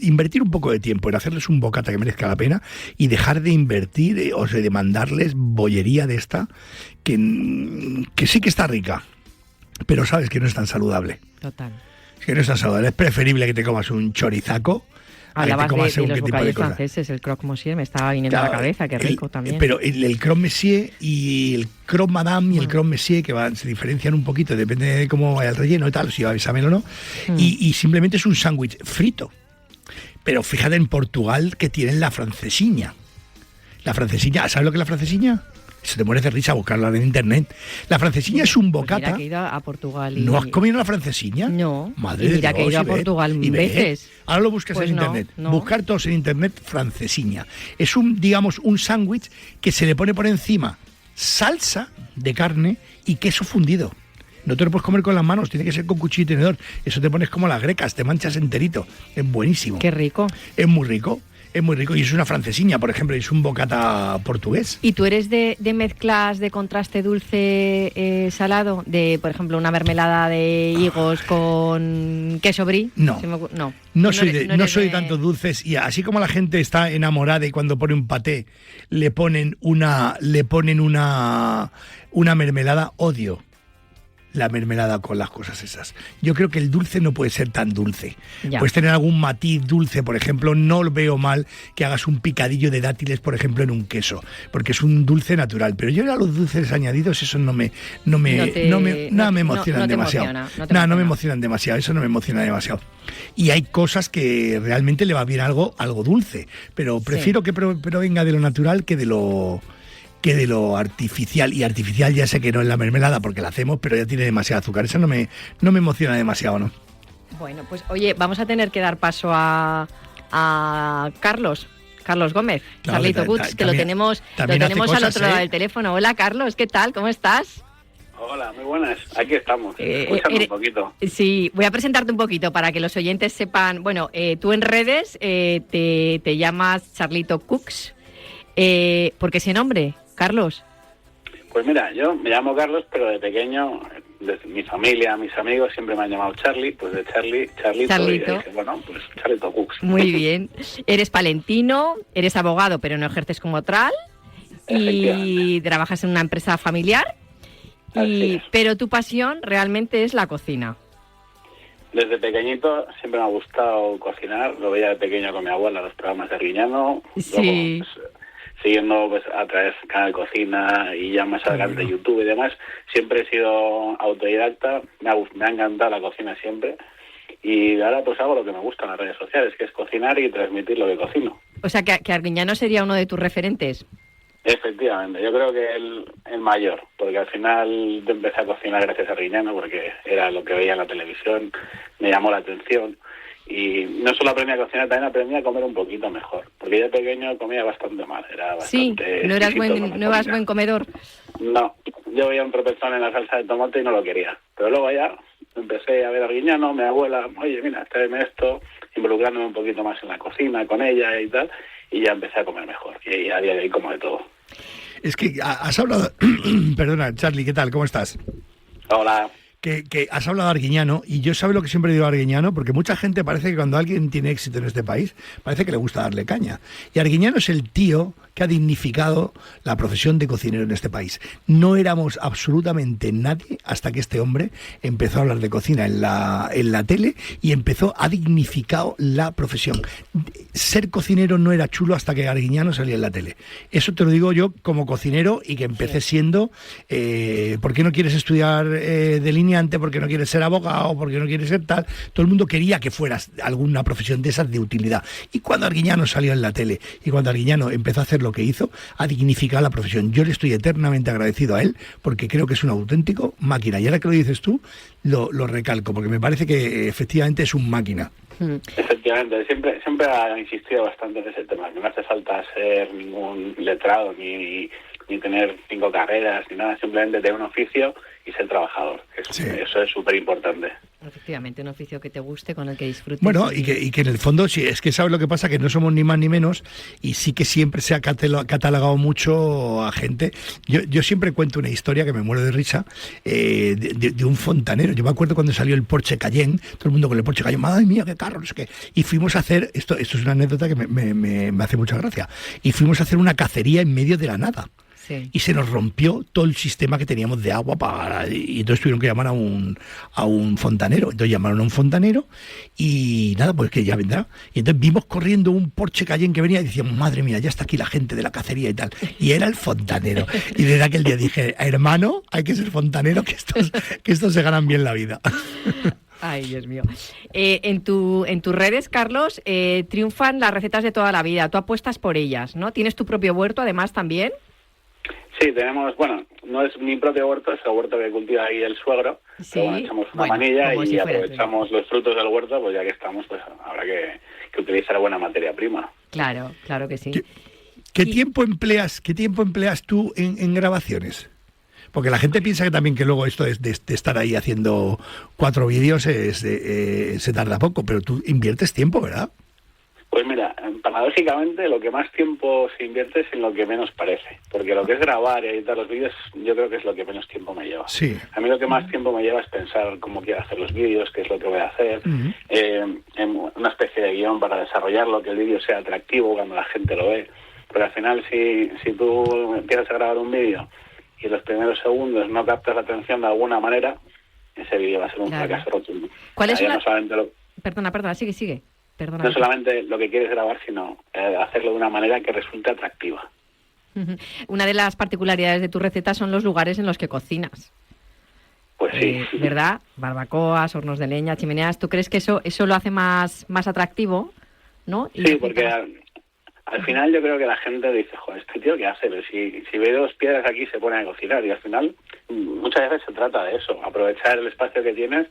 D: invertir un poco de tiempo en hacerles un bocata que merezca la pena, y dejar de invertir, de mandarles bollería de esta, que sí que está rica, pero sabes que no es tan saludable.
B: Total.
D: Es que no es tan saludable. Es preferible que te comas un chorizaco.
B: Hablabas de los bocadillos franceses, el croque monsieur, me estaba viniendo a la cabeza, qué rico también.
D: Pero el croque monsieur y el croque madame y el croque monsieur, que se diferencian un poquito, depende de cómo vaya el relleno y tal, si va bechamel o no, y simplemente es un sándwich frito. Pero fíjate en Portugal que tienen la francesiña. La francesiña, ¿sabes lo que es la francesiña? Se te mueres de risa buscarla en internet. La francesiña es un bocata.
B: Mira que he ido a Portugal.
D: ¿No has comido la francesiña?
B: No.
D: Madre
B: y mira
D: de
B: que he ido a
D: Dios,
B: Portugal veces.
D: Ahora lo buscas
B: Pues
D: en
B: no,
D: internet.
B: no.
D: Buscar todos en internet francesiña. Es un sándwich que se le pone por encima salsa de carne y queso fundido. No te lo puedes comer con las manos, tiene que ser con cuchillo y tenedor. Eso te pones como las grecas, te manchas enterito. Es buenísimo.
B: Qué rico.
D: Es muy rico. Es muy rico, y es una francesiña, por ejemplo, es un bocata portugués.
B: ¿Y tú eres de mezclas de contraste dulce salado? De, por ejemplo, una mermelada de higos con queso brie.
D: No. No soy
B: de
D: tantos dulces, y así como la gente está enamorada y cuando pone un paté le ponen una mermelada, odio la mermelada con las cosas esas. Yo creo que el dulce no puede ser tan dulce.
B: Ya.
D: Puedes tener algún matiz dulce, por ejemplo. No lo veo mal que hagas un picadillo de dátiles, por ejemplo, en un queso, porque es un dulce natural. Pero yo a los dulces añadidos, eso no me emocionan demasiado. No me emocionan demasiado, eso no me emociona demasiado. Y hay cosas que realmente le va bien algo dulce, pero prefiero que provenga de lo natural que de lo artificial. Y artificial ya sé que no es la mermelada porque la hacemos, pero ya tiene demasiado azúcar. Eso no me emociona demasiado, ¿no?
B: Bueno, pues oye, vamos a tener que dar paso a Carlos Gómez,
D: Claro,
B: Charlito Cooks, que lo tenemos al otro lado del teléfono. Hola, Carlos, ¿qué tal? ¿Cómo estás?
E: Hola, muy buenas. Aquí estamos, escuchando un poquito.
B: Sí, voy a presentarte un poquito para que los oyentes sepan. Bueno, tú en redes te llamas Charlito Cooks. ¿Por qué ese nombre, Carlos?
E: Pues mira, yo me llamo Carlos, pero de pequeño, desde mi familia, mis amigos siempre me han llamado Charlie, pues de Charlito. Y dije, bueno, pues Charlito Cooks.
B: Muy bien. Eres palentino, eres abogado, pero no ejerces como tal, y trabajas en una empresa familiar, pero tu pasión realmente es la cocina.
E: Desde pequeñito siempre me ha gustado cocinar, lo veía de pequeño con mi abuela, los programas de Arguiñano.
B: Sí.
E: Luego, pues, siguiendo pues a través del canal Cocina y ya más adelante de YouTube y demás, siempre he sido autodidacta, me ha encantado la cocina siempre, y ahora pues hago lo que me gusta en las redes sociales, que es cocinar y transmitir lo que cocino.
B: O sea, que Arguiñano sería uno de tus referentes.
E: Efectivamente, yo creo que el mayor, porque al final yo empecé a cocinar gracias a Arguiñano, porque era lo que veía en la televisión, me llamó la atención. Y no solo aprendí a cocinar, también aprendí a comer un poquito mejor, porque yo de pequeño comía bastante mal, era bastante...
B: Sí, ¿no eras buen comedor?
E: No, yo veía un tropezón en la salsa de tomate y no lo quería. Pero luego ya empecé a ver a Arguiñano, mi abuela, oye, mira, tráeme esto, involucrándome un poquito más en la cocina con ella y tal, y ya empecé a comer mejor. Y a día de hoy como de todo.
D: Es que has hablado... Perdona, Charlie, ¿qué tal? ¿Cómo estás?
E: Hola.
D: Que has hablado de Arguiñano, y yo sabe lo que siempre digo a Arguiñano, porque mucha gente parece que cuando alguien tiene éxito en este país, parece que le gusta darle caña. Y Arguiñano es el tío que ha dignificado la profesión de cocinero en este país. No éramos absolutamente nadie hasta que este hombre empezó a hablar de cocina en la tele y ha dignificado la profesión. Ser cocinero no era chulo hasta que Arguiñano salía en la tele. Eso te lo digo yo como cocinero, y que empecé siendo, ¿por qué no quieres estudiar delineante? ¿Por qué no quieres ser abogado? ¿Por qué no quieres ser tal? Todo el mundo quería que fueras alguna profesión de esas de utilidad. Y cuando Arguiñano salió en la tele, y cuando Arguiñano empezó a hacer lo que hizo, ha dignificado la profesión. Yo le estoy eternamente agradecido a él, porque creo que es un auténtico máquina. Y ahora que lo dices tú, lo recalco, porque me parece que efectivamente es un máquina.
E: Efectivamente, siempre ha insistido bastante en ese tema, que no hace falta ser ningún letrado ni tener 5 carreras ni nada, simplemente tener un oficio y ser trabajador. Eso es súper importante.
B: Efectivamente, un oficio que te guste, con el que disfrutes.
D: Bueno, y que en el fondo, sí, es que sabes lo que pasa, que no somos ni más ni menos, y sí que siempre se ha catalogado mucho a gente. Yo siempre cuento una historia que me muero de risa, de un fontanero. Yo me acuerdo cuando salió el Porsche Cayenne, todo el mundo con el Porsche Cayenne, madre mía, qué carro, no sé qué. Y fuimos a hacer, esto es una anécdota que me hace mucha gracia, y fuimos a hacer una cacería en medio de la nada. Sí. Y se nos rompió todo el sistema que teníamos de agua y entonces tuvieron que llamar a un fontanero. Entonces llamaron a un fontanero y nada, pues que ya vendrá. Y entonces vimos corriendo un Porsche Cayenne que venía y decíamos, madre mía, ya está aquí la gente de la cacería y tal. Y era el fontanero. Y desde aquel día dije, hermano, hay que ser fontanero, que estos se ganan bien la vida.
B: Ay, Dios mío. En tus redes, Carlos, triunfan las recetas de toda la vida. Tú apuestas por ellas, ¿no? ¿Tienes tu propio huerto, además, también?
E: Sí, tenemos, bueno, no es mi propio huerto, es el huerto que cultiva ahí el suegro, sí, pero bueno, echamos una manilla y aprovechamos los frutos del huerto, pues ya que estamos, pues habrá que utilizar buena materia prima.
B: Claro, claro que sí.
D: ¿Qué tiempo empleas tú en grabaciones? Porque la gente piensa que también que luego esto de estar ahí haciendo 4 vídeos se tarda poco, pero tú inviertes tiempo, ¿verdad?
E: Pues mira, paradójicamente lo que más tiempo se invierte es en lo que menos parece, porque lo que es grabar y editar los vídeos yo creo que es lo que menos tiempo me lleva.
D: Sí.
E: A mí lo que más tiempo me lleva es pensar cómo quiero hacer los vídeos, qué es lo que voy a hacer, en una especie de guión para desarrollarlo, que el vídeo sea atractivo cuando la gente lo ve, porque al final si tú empiezas a grabar un vídeo y en los primeros segundos no captas la atención de alguna manera, ese vídeo va a ser un fracaso rotundo.
B: ¿Cuál es
E: no solamente
B: Perdona, sigue. Perdona.
E: No solamente lo que quieres grabar, sino hacerlo de una manera que resulte atractiva.
B: Una de las particularidades de tu receta son los lugares en los que cocinas.
E: Pues sí.
B: ¿Verdad? Barbacoas, hornos de leña, chimeneas. ¿Tú crees que eso lo hace más atractivo, no?
E: Sí, porque al final yo creo que la gente dice, joder, este tío qué hace, pero si ve 2 piedras aquí se pone a cocinar, y al final muchas veces se trata de eso, aprovechar el espacio que tienes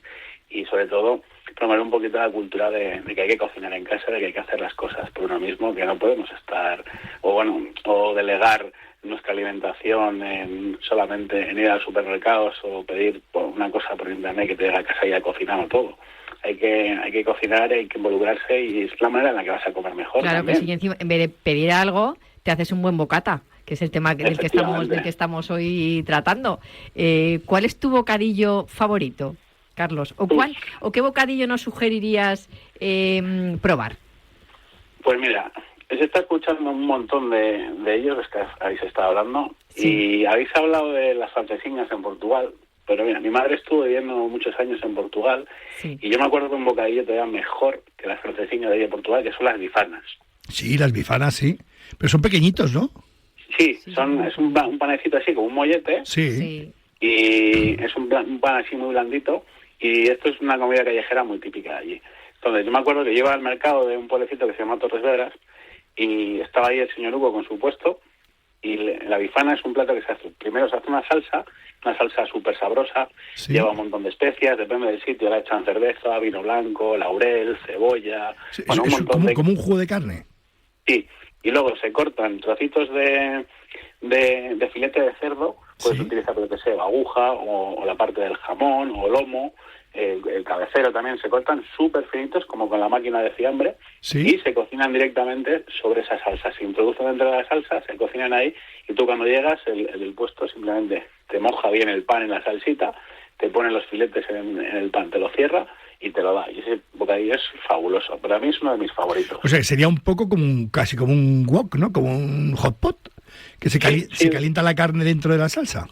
E: y sobre todo promover un poquito la cultura de que hay que cocinar en casa, de que hay que hacer las cosas por uno mismo, que no podemos estar o delegar nuestra alimentación solamente en ir a los supermercados o pedir una cosa por internet que te llegue a casa y ya cocinado todo. Hay que cocinar, hay que involucrarse y es la manera en la que vas a comer mejor.
B: Claro,
E: también.
B: Que si encima, en vez de pedir algo, te haces un buen bocata, que es el tema del que estamos hoy tratando. ¿Cuál es tu bocadillo favorito, Carlos? ¿O qué bocadillo nos sugerirías probar?
E: Pues mira, se está escuchando un montón de ellos, es que habéis estado hablando, sí. Y habéis hablado de las francesiñas en Portugal, pero mira, mi madre estuvo viviendo muchos años en Portugal, sí. Y yo me acuerdo de un bocadillo todavía mejor que las francesiñas de ahí de Portugal, que son las bifanas. Sí,
D: las bifanas, sí, pero son pequeñitos, ¿no?
E: Sí, es un panecito así como un mollete,
D: sí.
E: Y es un pan así muy blandito, y esto es una comida callejera muy típica de allí. Entonces yo me acuerdo que yo iba al mercado de un pueblecito que se llama Torres Vedras, y estaba ahí el señor Hugo con su puesto, y la bifana es un plato que se hace. Primero se hace una salsa súper sabrosa, sí. Lleva un montón de especias, depende del sitio, la echan cerveza, vino blanco, laurel, cebolla...
D: Sí, un montón como un jugo de carne.
E: Sí, y luego se cortan trocitos de filete de cerdo puedes
D: Sí.
E: utilizar, lo que sea, aguja o la parte del jamón o lomo, el cabecero también, se cortan súper finitos como con la máquina de fiambre
D: Sí.
E: y se cocinan directamente sobre esa salsa. Se introducen dentro de la salsa, se cocinan ahí y tú cuando llegas, el del puesto simplemente te moja bien el pan en la salsita, te pone los filetes en el pan, te lo cierra y te lo da. Y ese bocadillo es fabuloso. Para mí es uno de mis favoritos.
D: O sea, que sería un poco como casi como un wok, ¿no? Como un hot pot, que se calienta la carne dentro de la salsa.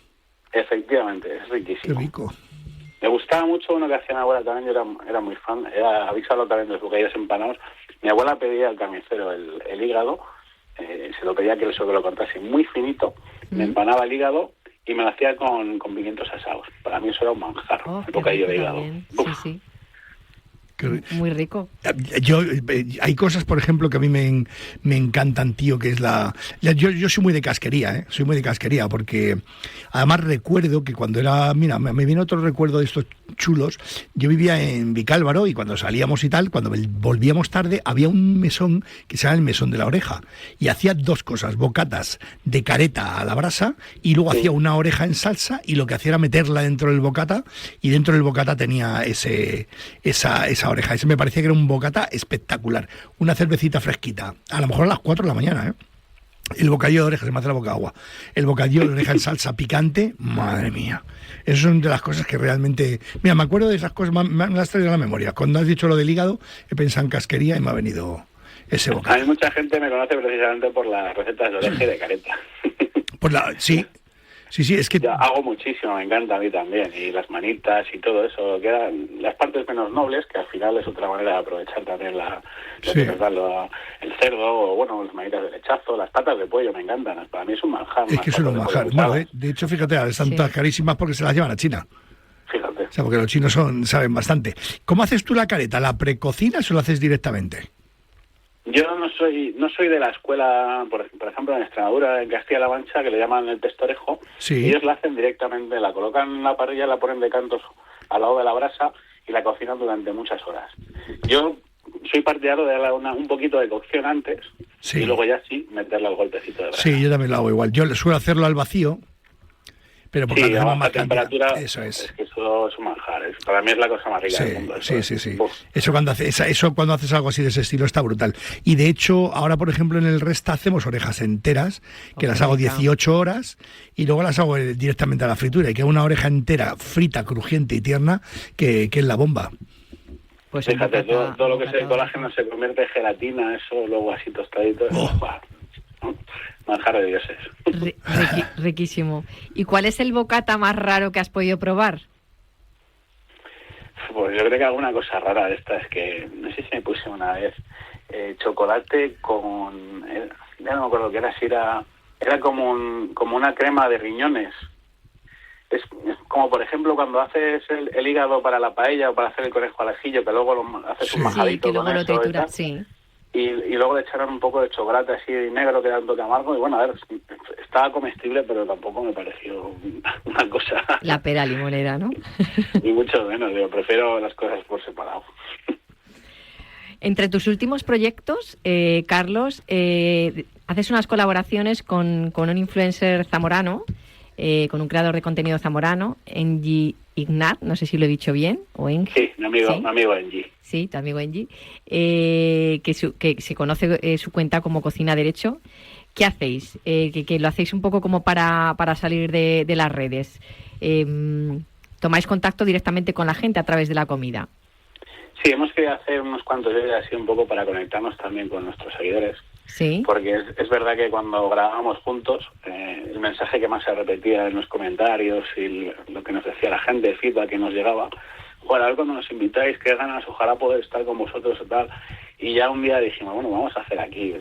E: Efectivamente, es
D: Qué
E: riquísimo.
D: rico.
E: Me gustaba mucho uno que hacía mi abuela también, yo era muy fan, avísalo también de los bocadillos empanados. Mi abuela pedía al carnicero el hígado, se lo pedía que lo cortase muy finito, me empanaba el hígado y me lo hacía con pimientos asados. Para mí eso era un manjar,
B: Oh,
E: el
B: qué
E: bocadillo
B: rico
E: de hígado.
B: también.
E: Uf.
B: Sí.
D: Qué
B: Muy rico.
D: Hay cosas, por ejemplo, que a mí me encantan, tío, que es yo soy muy de casquería, ¿eh? Soy muy de casquería, porque además recuerdo que cuando era... Mira, me viene otro recuerdo de estos chulos. Yo vivía en Vicálvaro y cuando salíamos y tal, cuando volvíamos tarde, había un mesón que se llama el Mesón de la Oreja. Y hacía dos cosas, bocatas de careta a la brasa y luego hacía una oreja en salsa y lo que hacía era meterla dentro del bocata y dentro del bocata tenía esa oreja. Ese me parecía que era un bocata espectacular. Una cervecita fresquita, a lo mejor a las 4 de la mañana, ¿eh? El bocadillo de oreja, se me hace la boca agua. El bocadillo de oreja en salsa picante, madre mía. Esas son de las cosas que realmente... Mira, me acuerdo de esas cosas, me las traído a la memoria. Cuando has dicho lo del hígado, he pensado en casquería y me ha venido ese
E: A
D: bocadillo.
E: mí mucha gente me conoce precisamente por las recetas de oreja y de careta.
D: Sí, es que...
E: Yo hago muchísimo, me encanta a mí también, y las manitas y todo eso, que eran las partes menos nobles, que al final es otra manera de aprovechar también lo que nos da el cerdo, o bueno, las manitas de lechazo, las patas de pollo, me encantan, para mí es un manjar.
D: Es que eso es un manjar. Bueno, de hecho, fíjate, están todas carísimas porque se las llevan a China.
E: Fíjate.
D: O sea, porque los chinos saben bastante. ¿Cómo haces tú la careta? ¿La precocinas o lo haces directamente?
E: Yo no soy de la escuela, por ejemplo, en Extremadura, en Castilla-La Mancha, que le llaman el testorejo.
D: Sí.
E: Ellos la hacen directamente, la colocan en la parrilla, la ponen de cantos al lado de la brasa y la cocinan durante muchas horas. Yo soy partidario de darle un poquito de cocción antes y luego ya sí meterle al golpecito de brasa.
D: Sí, yo también lo hago igual. Yo suelo hacerlo al vacío, pero porque
E: sí, a
D: más
E: baja temperatura,
D: eso es.
E: que eso es un manjar. Para mí es la cosa más rica del mundo.
D: Sí. Eso cuando haces algo así de ese estilo está brutal. Y de hecho, ahora por ejemplo en el Resta hacemos orejas enteras, que las hago 18 horas y luego las hago directamente a la fritura. Y queda una oreja entera, frita, crujiente y tierna, que es la bomba.
B: Pues
E: fíjate, todo lo que es el colágeno se convierte en gelatina, eso luego así tostadito. Manjar de dioses.
B: Riquísimo. ¿Y cuál es el bocata más raro que has podido probar?
E: Pues yo creo que alguna cosa rara de estas, que no sé si me puse una vez chocolate con... ya no me acuerdo qué era, si era como una crema de riñones. Es como, por ejemplo, cuando haces el hígado para la paella o para hacer el conejo al ajillo, que luego haces un majadito.
B: Sí, que luego
E: con
B: lo
E: eso
B: trituras, sí.
E: Y luego le echaron un poco de chocolate así negro que da un toque amargo y bueno, a ver, estaba comestible, pero tampoco me pareció una cosa...
B: La pera limonera, ¿no?
E: Ni mucho menos, yo prefiero las cosas por separado.
B: Entre tus últimos proyectos, Carlos, haces unas colaboraciones con un influencer zamorano, con un creador de contenido zamorano, Engie Ignat, no sé si lo he dicho bien, o Engie.
E: Sí, mi amigo Engie.
B: Sí, tu amigo Engie, que se conoce su cuenta como Cocina Derecho. ¿Qué hacéis? Que lo hacéis un poco como para salir de las redes. ¿Tomáis contacto directamente con la gente a través de la comida?
E: Sí, hemos querido hacer unos cuantos vídeos así un poco para conectarnos también con nuestros seguidores.
B: Sí.
E: Porque es verdad que cuando grabábamos juntos, el mensaje que más se repetía en los comentarios y lo que nos decía la gente, el feedback que nos llegaba, bueno, a ver cuando nos invitáis, qué ganas, ojalá poder estar con vosotros o tal. Y ya un día dijimos, bueno, vamos a hacer aquí,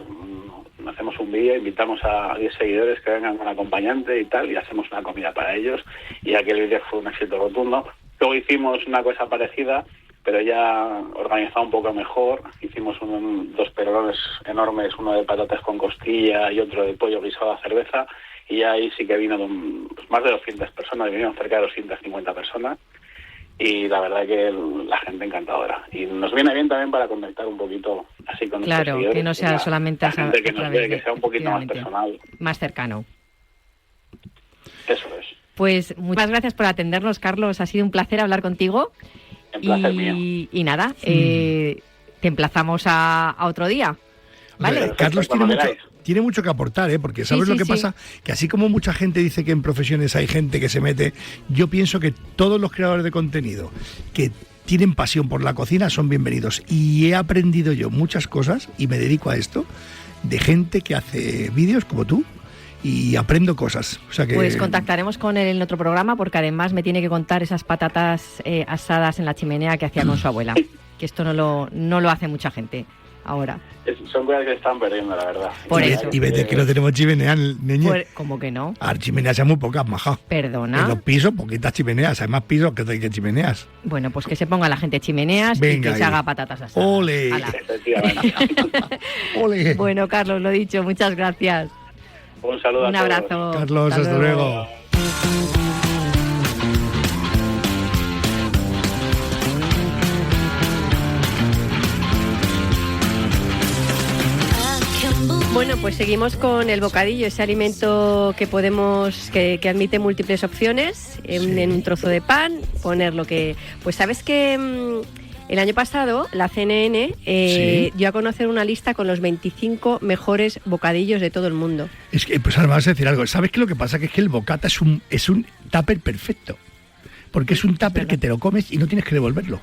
E: hacemos un vídeo, invitamos a 10 seguidores que vengan con acompañante y tal, y hacemos una comida para ellos. Y aquel vídeo fue un éxito rotundo. Luego hicimos una cosa parecida, pero ya organizado un poco mejor. Hicimos dos perrones enormes, uno de patatas con costilla y otro de pollo guisado a cerveza, y ya ahí sí que vino más de 200 personas, vinieron cerca de 250 personas, y la verdad que la gente encantadora. Y nos viene bien también para conectar un poquito así con nuestros seguidores.
B: Claro, que no sea solamente
E: la gente que nos ve, que sea un poquito más personal.
B: Más cercano.
E: Eso es.
B: Pues muchas gracias por atendernos, Carlos. Ha sido un placer hablar contigo.
E: Un placer mío.
B: Y nada, te emplazamos a otro día. ¿Vale?
D: Hombre, Carlos tiene mucho que aportar, porque ¿sabes lo que pasa? Que así como mucha gente dice que en profesiones hay gente que se mete, yo pienso que todos los creadores de contenido que tienen pasión por la cocina son bienvenidos. Y he aprendido yo muchas cosas, y me dedico a esto, de gente que hace vídeos como tú, y aprendo cosas. O sea que...
B: Pues contactaremos con él en otro programa, porque además me tiene que contar esas patatas asadas en la chimenea que hacía con su abuela, que esto no lo hace mucha gente ahora.
E: Son cosas que están perdiendo, la verdad.
B: Por eso.
D: Y vete que no tenemos chimenea, niño.
B: Pues, ¿cómo que no?
D: A ver, chimeneas hay muy pocas, maja.
B: Perdona.
D: En los pisos, poquitas chimeneas. Hay más pisos que chimeneas.
B: Bueno, pues que se ponga la gente chimeneas.
D: Venga,
B: y que se haga patatas asadas.
D: ¡Ole!
E: Efectivamente.
D: ¡Ole!
B: Bueno, Carlos, lo dicho, muchas gracias.
E: Un saludo
B: Un
E: a todos.
B: abrazo.
D: Carlos, hasta luego.
F: Bueno, pues seguimos con el bocadillo, ese alimento que que admite múltiples opciones en un trozo de pan, poner lo que... Pues sabes que el año pasado la CNN dio a conocer una lista con los 25 mejores bocadillos de todo el mundo.
D: Es que, pues ahora me vas a decir algo. ¿Sabes qué lo que pasa? Que es que el bocata es un tupper perfecto. Porque es un tupper que te lo comes y no tienes que devolverlo,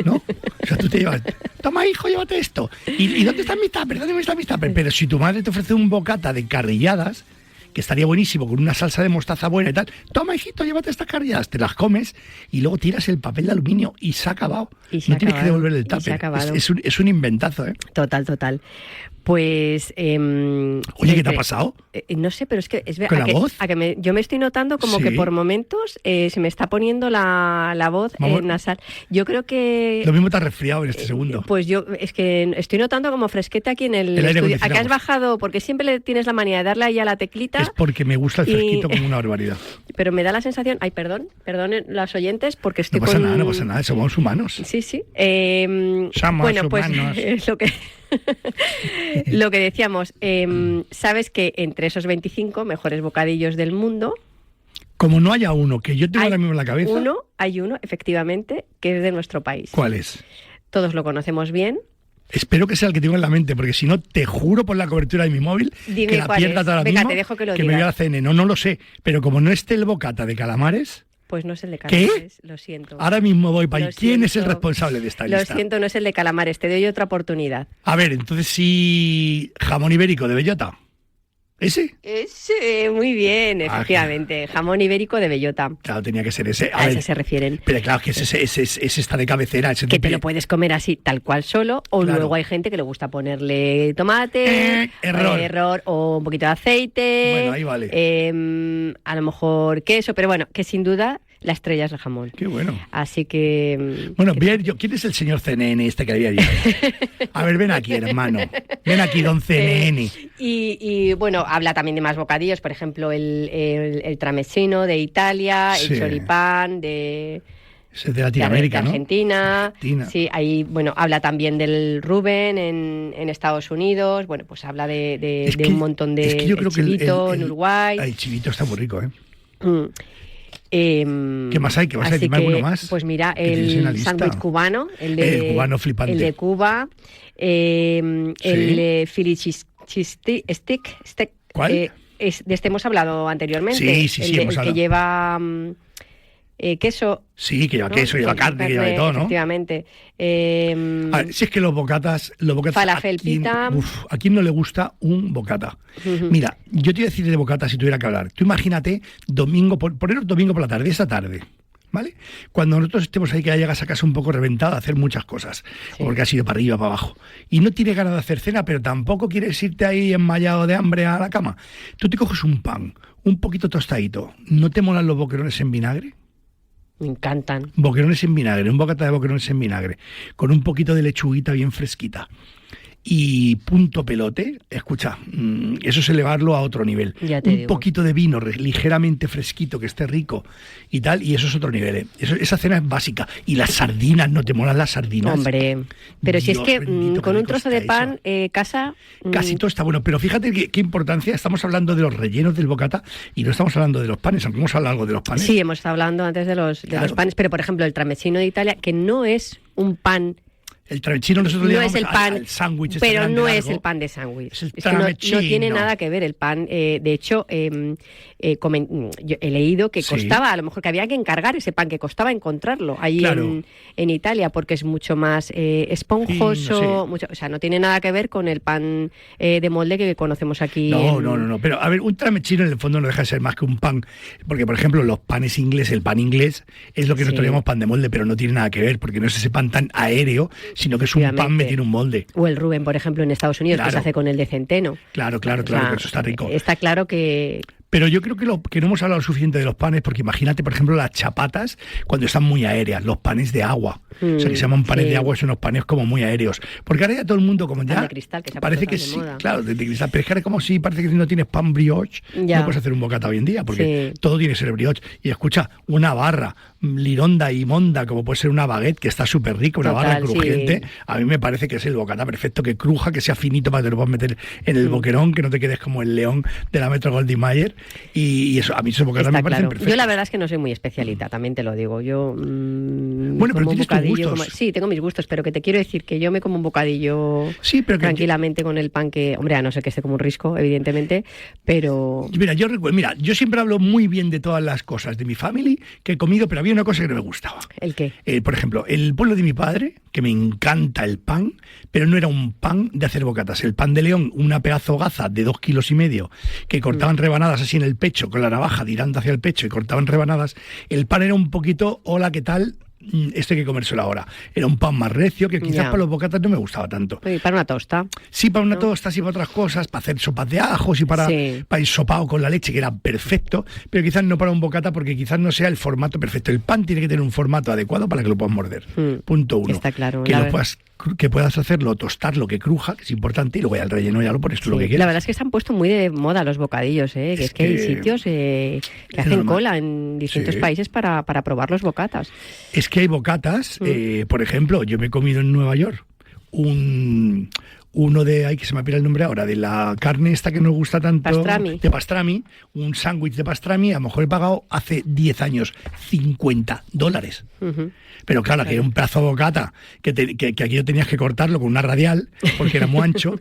D: ¿no? O sea, tú te llevas, toma hijo, llévate esto. ¿Y dónde está mi tupper? ¿Dónde está mi tupper? Pero si tu madre te ofrece un bocata de carrilladas, que estaría buenísimo, con una salsa de mostaza buena y tal, toma hijito, llévate estas carrilladas, te las comes y luego tiras el papel de aluminio y se ha acabado. No tienes que devolver el tupper. Es un inventazo, ¿eh?
F: Total. Pues...
D: Oye, ¿qué te ha pasado?
F: No sé, pero es que...
D: ¿Con la voz?
F: Yo me estoy notando como que por momentos se me está poniendo la voz nasal. Yo creo que...
D: Lo mismo te has resfriado en este segundo.
F: Pues yo es que estoy notando como fresquete aquí en el estudio. Acá has bajado, porque siempre le tienes la manía de darle ahí a la teclita.
D: Es porque me gusta el fresquito como una barbaridad.
F: Pero me da la sensación... Ay, perdonen los oyentes, porque estoy
D: no pasa nada, somos humanos.
F: Sí.
D: Somos
F: bueno, pues
D: humanos.
F: lo que decíamos, sabes que entre esos 25 mejores bocadillos del mundo...
D: Como no haya uno, que yo tengo ahora mismo en la cabeza...
F: Hay uno, efectivamente, que es de nuestro país.
D: ¿Cuál es?
F: Todos lo conocemos bien.
D: Espero que sea el que tengo en la mente, porque si no, te juro por la cobertura de mi móvil que la pierda toda la misma,
F: te dejo que
D: me voy a la CNN. No lo sé, pero como no esté el bocata de calamares...
F: Pues no es el de calamares, lo siento.
D: Ahora mismo voy para ahí. ¿Quién es el responsable de esta lista?
F: Lo siento, no es el de calamares, te doy otra oportunidad.
D: A ver, entonces sí, jamón ibérico de bellota. ¿Ese?
F: Ese, muy bien, efectivamente. Jamón ibérico de bellota.
D: Claro, tenía que ser ese.
F: A ese se refieren.
D: Pero claro, que ese está de cabecera.
F: Que te lo puedes comer así, tal cual solo, o luego hay gente que le gusta ponerle tomate, error, o un poquito de aceite.
D: Bueno, ahí vale.
F: A lo mejor queso, pero bueno, que sin duda la estrella es el jamón.
D: Qué bueno.
F: Así que...
D: Bueno, bien, ¿quién es el señor CNN este que había dicho? A ver, ven aquí, hermano. Ven aquí, don CNN.
F: Y bueno, habla también de más bocadillos, por ejemplo, el tramesino de Italia, el choripán de...
D: Es de Latinoamérica,
F: de Argentina. Sí, ahí, bueno, habla también del Rubén en Estados Unidos. Bueno, pues habla de un montón de...
D: Es que yo creo
F: chivito en Uruguay.
D: El chivito está muy rico, ¿eh?
F: ¿Qué
D: más hay? ¿Qué vas a decir? ¿Alguno más?
F: Pues mira, el sándwich cubano, el
D: cubano flipante.
F: El de Cuba, el Philly stick.
D: ¿Cuál?
F: De este hemos hablado anteriormente.
D: Sí,
F: el
D: hemos hablado.
F: Que lleva queso.
D: Sí, que lleva queso, lleva carne, que lleva de todo, ¿no?
F: Efectivamente.
D: A ver, si es que los bocatas
F: falafel pita.
D: ¿A quién no le gusta un bocata? Mira, yo te iba a decir de bocata si tuviera que hablar. Tú imagínate poneros domingo por la tarde, esa tarde, ¿vale? Cuando nosotros estemos ahí, que ya llegas a casa un poco reventado a hacer muchas cosas, porque has ido para arriba, para abajo, y no tienes ganas de hacer cena, pero tampoco quieres irte ahí enmayado de hambre a la cama. Tú te coges un pan, un poquito tostadito. ¿No te molan los boquerones en vinagre?
F: Me encantan.
D: Boquerones en vinagre, un bocata de boquerones en vinagre, con un poquito de lechuguita bien fresquita. y punto pelote, escucha, eso es elevarlo a otro nivel.
F: Ya te digo.
D: Poquito de vino ligeramente fresquito, que esté rico y tal, y eso es otro nivel. Esa cena es básica. Y las sardinas, ¿no te molan las sardinas?
F: Hombre, pero si es
D: Dios
F: que
D: bendito,
F: con
D: qué
F: un trozo de
D: rico está
F: pan, casa...
D: Casi todo está bueno, pero fíjate qué importancia, estamos hablando de los rellenos del bocata y no estamos hablando de los panes, aunque hemos hablado algo de los panes.
F: Sí, hemos estado hablando antes de los panes, pero por ejemplo el tramezzino de Italia, que no es un pan...
D: El tramezzino nosotros le
F: No
D: llamamos
F: es el pan,
D: al sándwich.
F: pero no es
D: largo.
F: el pan de sándwich.
D: Es el
F: que no
D: tramezzino.
F: tiene nada que ver el pan. De hecho, yo he leído que
D: Sí.
F: costaba, a lo mejor que había que encargar ese pan, que costaba encontrarlo ahí
D: Claro.
F: en Italia, porque es mucho más esponjoso,
D: Fino, sí.
F: mucho, o sea, no tiene nada que ver con el pan de molde que conocemos aquí.
D: No. Pero a ver, un tramezzino en el fondo no deja de ser más que un pan. Porque, por ejemplo, los panes ingleses, el pan inglés, es lo que nosotros
F: Sí.
D: llamamos pan de molde, pero no tiene nada que ver, porque no es ese pan tan aéreo, sino que es un pan
F: Efectivamente.
D: metido en un molde.
F: O el Rubén, por ejemplo, en Estados Unidos, que
D: Claro.
F: se hace con el de centeno.
D: Claro,
F: O sea,
D: que eso está rico.
F: Está claro que...
D: Pero yo creo que no hemos hablado suficiente de los panes, porque imagínate, por ejemplo, las chapatas cuando están muy aéreas, los panes de agua. O sea, que se llaman panes
F: sí.
D: de agua, son unos panes como muy aéreos. Porque ahora ya todo el mundo, como
F: Pan
D: ya...
F: de cristal, que se ha
D: parece
F: puesto
D: que
F: tan de
D: sí,
F: moda.
D: claro, de cristal. Pero es que ahora como si parece que si no tienes pan brioche,
F: Ya.
D: no puedes hacer un bocata hoy en día, porque
F: Sí.
D: todo tiene que ser brioche. Y escucha, una barra lironda y monda, como puede ser una baguette, que está súper rica, una
F: Total,
D: barra crujiente,
F: sí.
D: a mí me parece que es el bocata perfecto, que cruja, que sea finito para que te lo puedas meter en el boquerón, que no te quedes como el león de la Metro Goldwyn Mayer. Y eso, a mí esos bocatas
F: Está
D: me parecen
F: claro.
D: perfectos.
F: Yo la verdad es que no soy muy especialita, también te lo digo. Yo
D: Bueno, pero
F: como un
D: tienes tus
F: bocadillo,
D: gustos.
F: sí, tengo mis gustos, pero que te quiero decir que yo me como un bocadillo
D: Sí, pero que
F: tranquilamente con el pan que, hombre, a no ser que esté como un risco, evidentemente, pero
D: Mira, yo siempre hablo muy bien de todas las cosas de mi family que he comido, pero había una cosa que no me gustaba.
F: ¿el qué?
D: Por ejemplo, el pueblo de mi padre, que me encanta el pan, pero no era un pan de hacer bocatas. El pan de León, una pedazo gaza de 2,5 kilos, que cortaban rebanadas así en el pecho, con la navaja tirando hacia el pecho y cortaban rebanadas. El pan era un poquito, hola, ¿qué tal? Esto hay que comérselo ahora. Era un pan más recio, que quizás
F: Ya.
D: para los bocatas no me gustaba tanto.
F: Oye, para una tosta.
D: Sí, para una tosta, sí, para otras cosas, para hacer sopas de ajos y para
F: Sí.
D: el sopado con la leche, que era perfecto, pero quizás no para un bocata, porque quizás no sea el formato perfecto. El pan tiene que tener un formato adecuado para que lo puedas morder. Punto uno.
F: Está claro.
D: Que puedas hacerlo, tostarlo, que cruja, que es importante, y luego ya el relleno ya lo pones tú lo que
F: Sí,
D: quieras.
F: la verdad es que se han puesto muy de moda los bocadillos, que
D: Es
F: es que hay
D: que
F: sitios que hacen
D: normal.
F: cola en distintos
D: Sí.
F: países para probar los bocatas.
D: Es que hay bocatas, por ejemplo, yo me he comido en Nueva York uno de, ay, que se me pira el nombre ahora, de la carne esta que nos gusta tanto,
F: Pastrami.
D: de pastrami, un sándwich de pastrami, a lo mejor he pagado hace 10 años $50.
F: Ujú.
D: Pero claro, que era un pedazo de bocata, que aquello tenías que cortarlo con una radial, porque era muy ancho,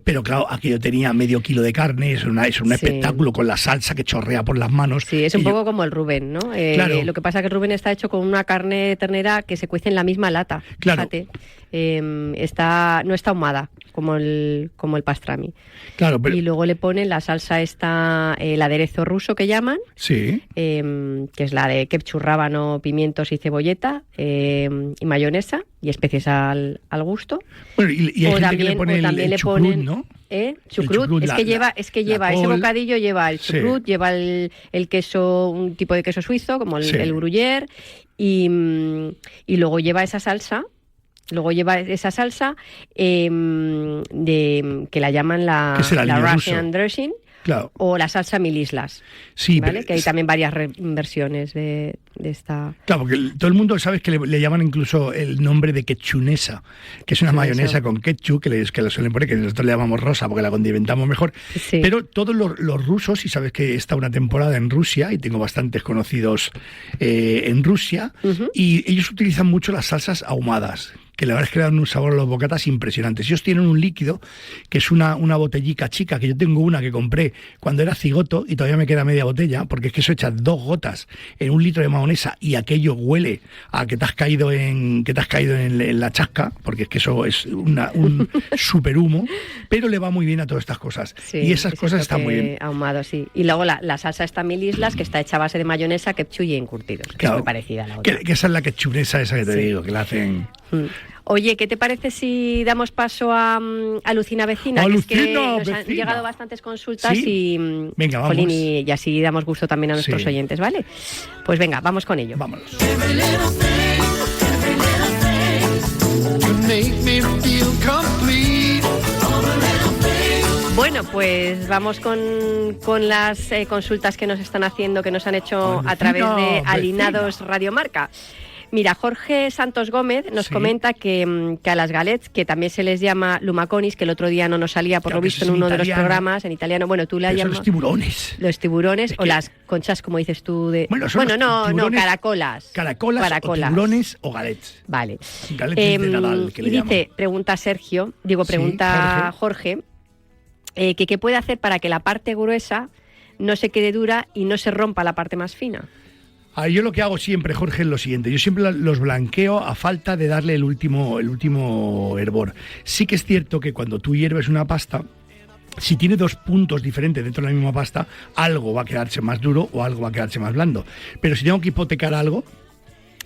D: pero claro, aquello tenía medio kilo de carne, es un
F: Sí.
D: espectáculo con la salsa que chorrea por las manos.
F: Sí, es un
D: Y yo-
F: poco como el Rubén, ¿no?
D: Claro.
F: Lo que pasa es que el Rubén está hecho con una carne ternera que se cuece en la misma lata.
D: Claro.
F: Fíjate. No está ahumada como el pastrami.
D: Claro, pero
F: Y luego le ponen la salsa esta, el aderezo ruso que llaman,
D: sí.
F: que es la de ketchup, rábano, pimientos y cebolleta, y mayonesa y especies al gusto.
D: Bueno, y hay gente que le pone el chucrut,
F: ponen
D: ¿no?
F: chucrut.
D: chucrut,
F: Es que lleva ese
D: col.
F: bocadillo, lleva el
D: Sí.
F: chucrut, lleva el queso, un tipo de queso suizo, como
D: Sí.
F: el gruyère, y luego lleva esa salsa. Luego lleva esa salsa que la llaman la
D: Que es el aliño
F: Russian
D: ruso.
F: dressing
D: Claro.
F: o la salsa mil islas.
D: Sí,
F: ¿Vale?
D: pero
F: Que hay también varias versiones de esta.
D: claro, porque todo el mundo sabes que le llaman incluso el nombre de quechunesa, que es una
F: Quechunesa.
D: mayonesa con ketchup, que le suelen poner, que nosotros le llamamos rosa porque la condimentamos mejor.
F: Sí.
D: Pero todos los rusos, y sabes que está una temporada en Rusia, y tengo bastantes conocidos en Rusia, y ellos utilizan mucho las salsas ahumadas, que la verdad es que le dan un sabor a los bocatas impresionantes. Ellos tienen un líquido que es una botellica chica, que yo tengo una que compré cuando era cigoto y todavía me queda media botella, porque es que eso echa 2 gotas en 1 litro de mayonesa y aquello huele a que te has caído en la chasca, porque es que eso es un super humo, pero le va muy bien a todas estas cosas.
F: Sí,
D: y esas
F: ese
D: cosas
F: toque
D: están muy bien.
F: ahumado, sí. Y luego la salsa está mil islas, que está hecha a base de mayonesa, ketchup y encurtidos, que
D: Claro,
F: es muy parecida a la otra.
D: que esa es la quechunesa esa que te
F: Sí.
D: digo, que la hacen...
F: Oye, ¿qué te parece si damos paso a Lucina Vecina? Que es que
D: Alucina
F: nos han
D: Vecina.
F: llegado bastantes consultas
D: Sí.
F: y,
D: Venga, vamos.
F: jolín, y así damos gusto también a nuestros
D: Sí.
F: oyentes, ¿vale? Pues venga, vamos con ello.
D: Vámonos.
G: You make me feel complete.
F: Bueno, pues vamos con las consultas que nos están haciendo, que nos han hecho a través de Alineados Radio Marca. Mira, Jorge Santos Gómez nos comenta que a las galets, que también se les llama lumaconis, que el otro día no nos salía por lo visto en uno de los programas en italiano. Bueno, tú la llamas
D: los tiburones.
F: Los tiburones o las conchas, como dices tú, de no, caracolas.
D: Caracolas o tiburones o galets.
F: Vale.
D: Galets de Nadal, que le llaman.
F: Pregunta Jorge, que qué puede hacer para que la parte gruesa no se quede dura y no se rompa la parte más fina.
D: Yo lo que hago siempre, Jorge, es lo siguiente. Yo siempre los blanqueo a falta de darle el último hervor. Sí que es cierto que cuando tú hierves una pasta, si tiene 2 puntos diferentes dentro de la misma pasta, algo va a quedarse más duro o algo va a quedarse más blando. Pero si tengo que hipotecar algo,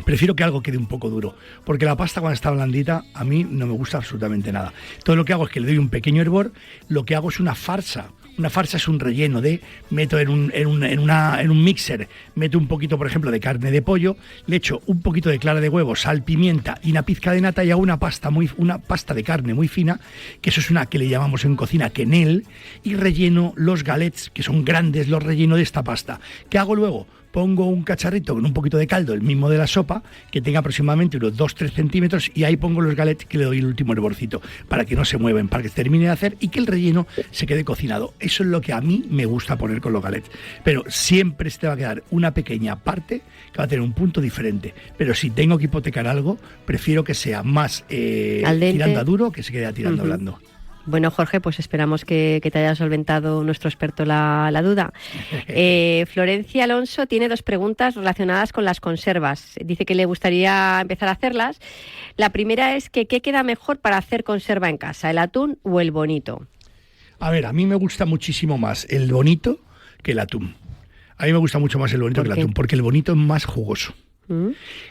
D: prefiero que algo quede un poco duro, porque la pasta cuando está blandita a mí no me gusta absolutamente nada. Todo lo que hago es que le doy un pequeño hervor, lo que hago es una farsa. Una farsa es un relleno meto en un mixer, meto un poquito, por ejemplo, de carne de pollo, le echo un poquito de clara de huevo, sal, pimienta y una pizca de nata y hago una pasta de carne muy fina, que eso es una que le llamamos en cocina quenelle, y relleno los galets, que son grandes, los relleno de esta pasta. ¿Qué hago luego? Pongo un cacharrito con un poquito de caldo, el mismo de la sopa, que tenga aproximadamente unos 2-3 centímetros, y ahí pongo los galets que le doy el último hervorcito, para que no se mueven, para que se termine de hacer y que el relleno se quede cocinado. Eso es lo que a mí me gusta poner con los galets. Pero siempre se te va a quedar una pequeña parte que va a tener un punto diferente. Pero si tengo que hipotecar algo, prefiero que sea más tirando a duro que se quede tirando a blando.
F: Bueno, Jorge, pues esperamos que te haya solventado nuestro experto la duda. Florencia Alonso tiene 2 preguntas relacionadas con las conservas. Dice que le gustaría empezar a hacerlas. La primera es que ¿qué queda mejor para hacer conserva en casa, el atún o el bonito?
D: A ver, a mí me gusta muchísimo más el bonito que el atún. A mí me gusta mucho más el bonito que el atún, porque el bonito es más jugoso.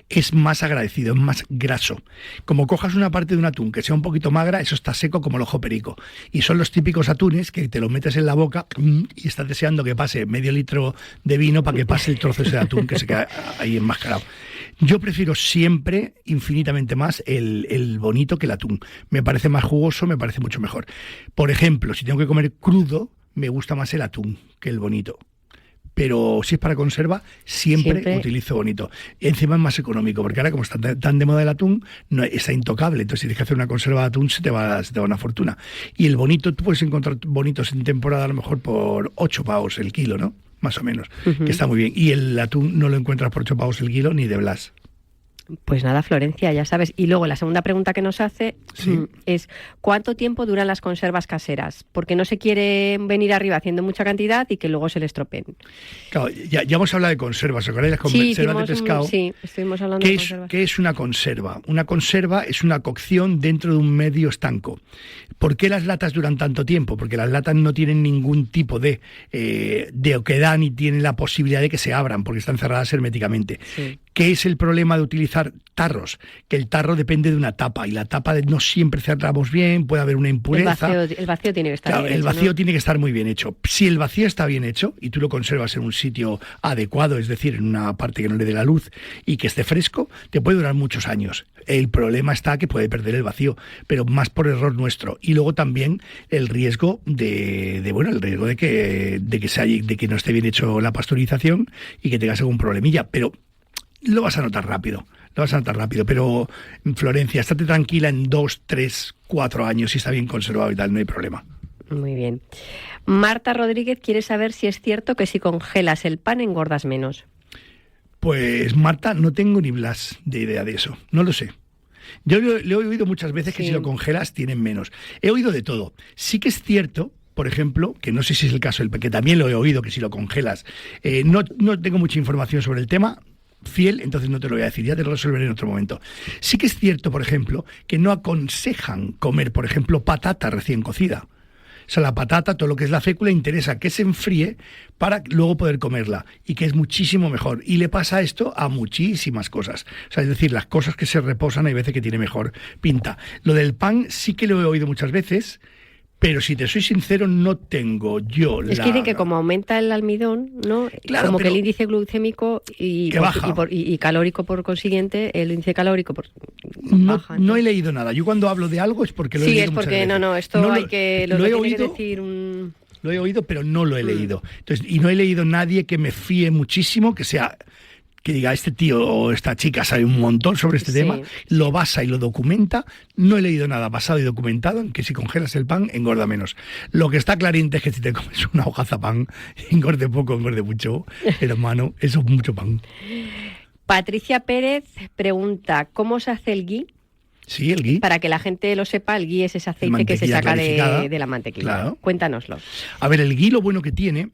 D: Es más agradecido, es más graso. Como cojas una parte de un atún que sea un poquito magra, eso está seco como el ojo perico. Y son los típicos atunes que te lo metes en la boca y estás deseando que pase medio litro de vino para que pase el trozo ese de atún que se queda ahí enmascarado. Yo prefiero siempre, infinitamente más, el bonito que el atún. Me parece más jugoso, me parece mucho mejor. Por ejemplo, si tengo que comer crudo, me gusta más el atún que el bonito. Pero si es para conserva, siempre utilizo bonito. Y encima es más económico, porque ahora como está tan de moda el atún, no, está intocable. Entonces si tienes que hacer una conserva de atún, se te va una fortuna. Y el bonito, tú puedes encontrar bonitos en temporada a lo mejor por 8 pavos el kilo, ¿no? Más o menos, que está muy bien. Y el atún no lo encuentras por 8 pavos el kilo ni de Blas.
F: Pues nada, Florencia, ya sabes. Y luego la segunda pregunta que nos hace es ¿cuánto tiempo duran las conservas caseras? Porque no se quiere venir arriba haciendo mucha cantidad y que luego se le estropeen.
D: Claro, ya hemos hablado de conservas, ¿os acordáis? Las conservas de pescado.
F: Sí, estuvimos hablando de conservas.
D: ¿Qué es una conserva? Una conserva es una cocción dentro de un medio estanco. ¿Por qué las latas duran tanto tiempo? Porque las latas no tienen ningún tipo de oquedad ni tienen la posibilidad de que se abran, porque están cerradas herméticamente. Sí. ¿Qué es el problema de utilizar tarros? Que el tarro depende de una tapa y la tapa no siempre cerramos bien, puede haber una impureza.
F: El vacío tiene que estar bien hecho.
D: El vacío tiene que estar muy bien hecho. Si el vacío está bien hecho y tú lo conservas en un sitio adecuado, es decir, en una parte que no le dé la luz y que esté fresco, te puede durar muchos años. El problema está que puede perder el vacío, pero más por error nuestro. Y luego también el riesgo de que no esté bien hecho la pasteurización y que tengas algún problemilla. Pero lo vas a notar rápido, pero Florencia, estate tranquila, en 2, 3, 4 años, si está bien conservado y tal, no hay problema.
F: Muy bien. Marta Rodríguez quiere saber si es cierto que si congelas el pan engordas menos.
D: Pues Marta, no tengo ni blas de idea de eso, no lo sé. Yo le he oído muchas veces que si lo congelas tienen menos. He oído de todo. Sí que es cierto, por ejemplo, que no sé si es el caso, que también lo he oído, que si lo congelas, no tengo mucha información sobre el tema fiel, entonces no te lo voy a decir, ya te lo resolveré en otro momento. Sí que es cierto, por ejemplo, que no aconsejan comer, por ejemplo, patata recién cocida. O sea, la patata, todo lo que es la fécula, interesa que se enfríe para luego poder comerla, y que es muchísimo mejor. Y le pasa esto a muchísimas cosas. O sea, es decir, las cosas que se reposan hay veces que tiene mejor pinta. Lo del pan sí que lo he oído muchas veces, Pero si te soy sincero, no tengo yo
F: Es que dicen que como aumenta el almidón, ¿no?
D: Claro,
F: como que
D: pero
F: el índice glucémico y calórico por consiguiente, el índice calórico baja.
D: No he leído nada. Yo cuando hablo de algo es porque lo he leído.
F: Sí, es porque
D: muchas veces.
F: esto hay que... Lo he oído, que decir
D: Lo he oído, pero no lo he leído. Entonces, y no he leído nadie que me fíe muchísimo, que diga, este tío o esta chica sabe un montón sobre este tema, lo basa y lo documenta. No he leído nada basado y documentado en que si congelas el pan, engorda menos. Lo que está clariente es que si te comes una hojaza pan, engorde poco, engorde mucho, hermano, eso es mucho pan.
F: Patricia Pérez pregunta, ¿cómo se hace el ghee?
D: Sí, el ghee.
F: Para que la gente lo sepa, el ghee es ese aceite que se saca de la mantequilla.
D: Claro.
F: Cuéntanoslo.
D: A ver, el ghee lo bueno que tiene,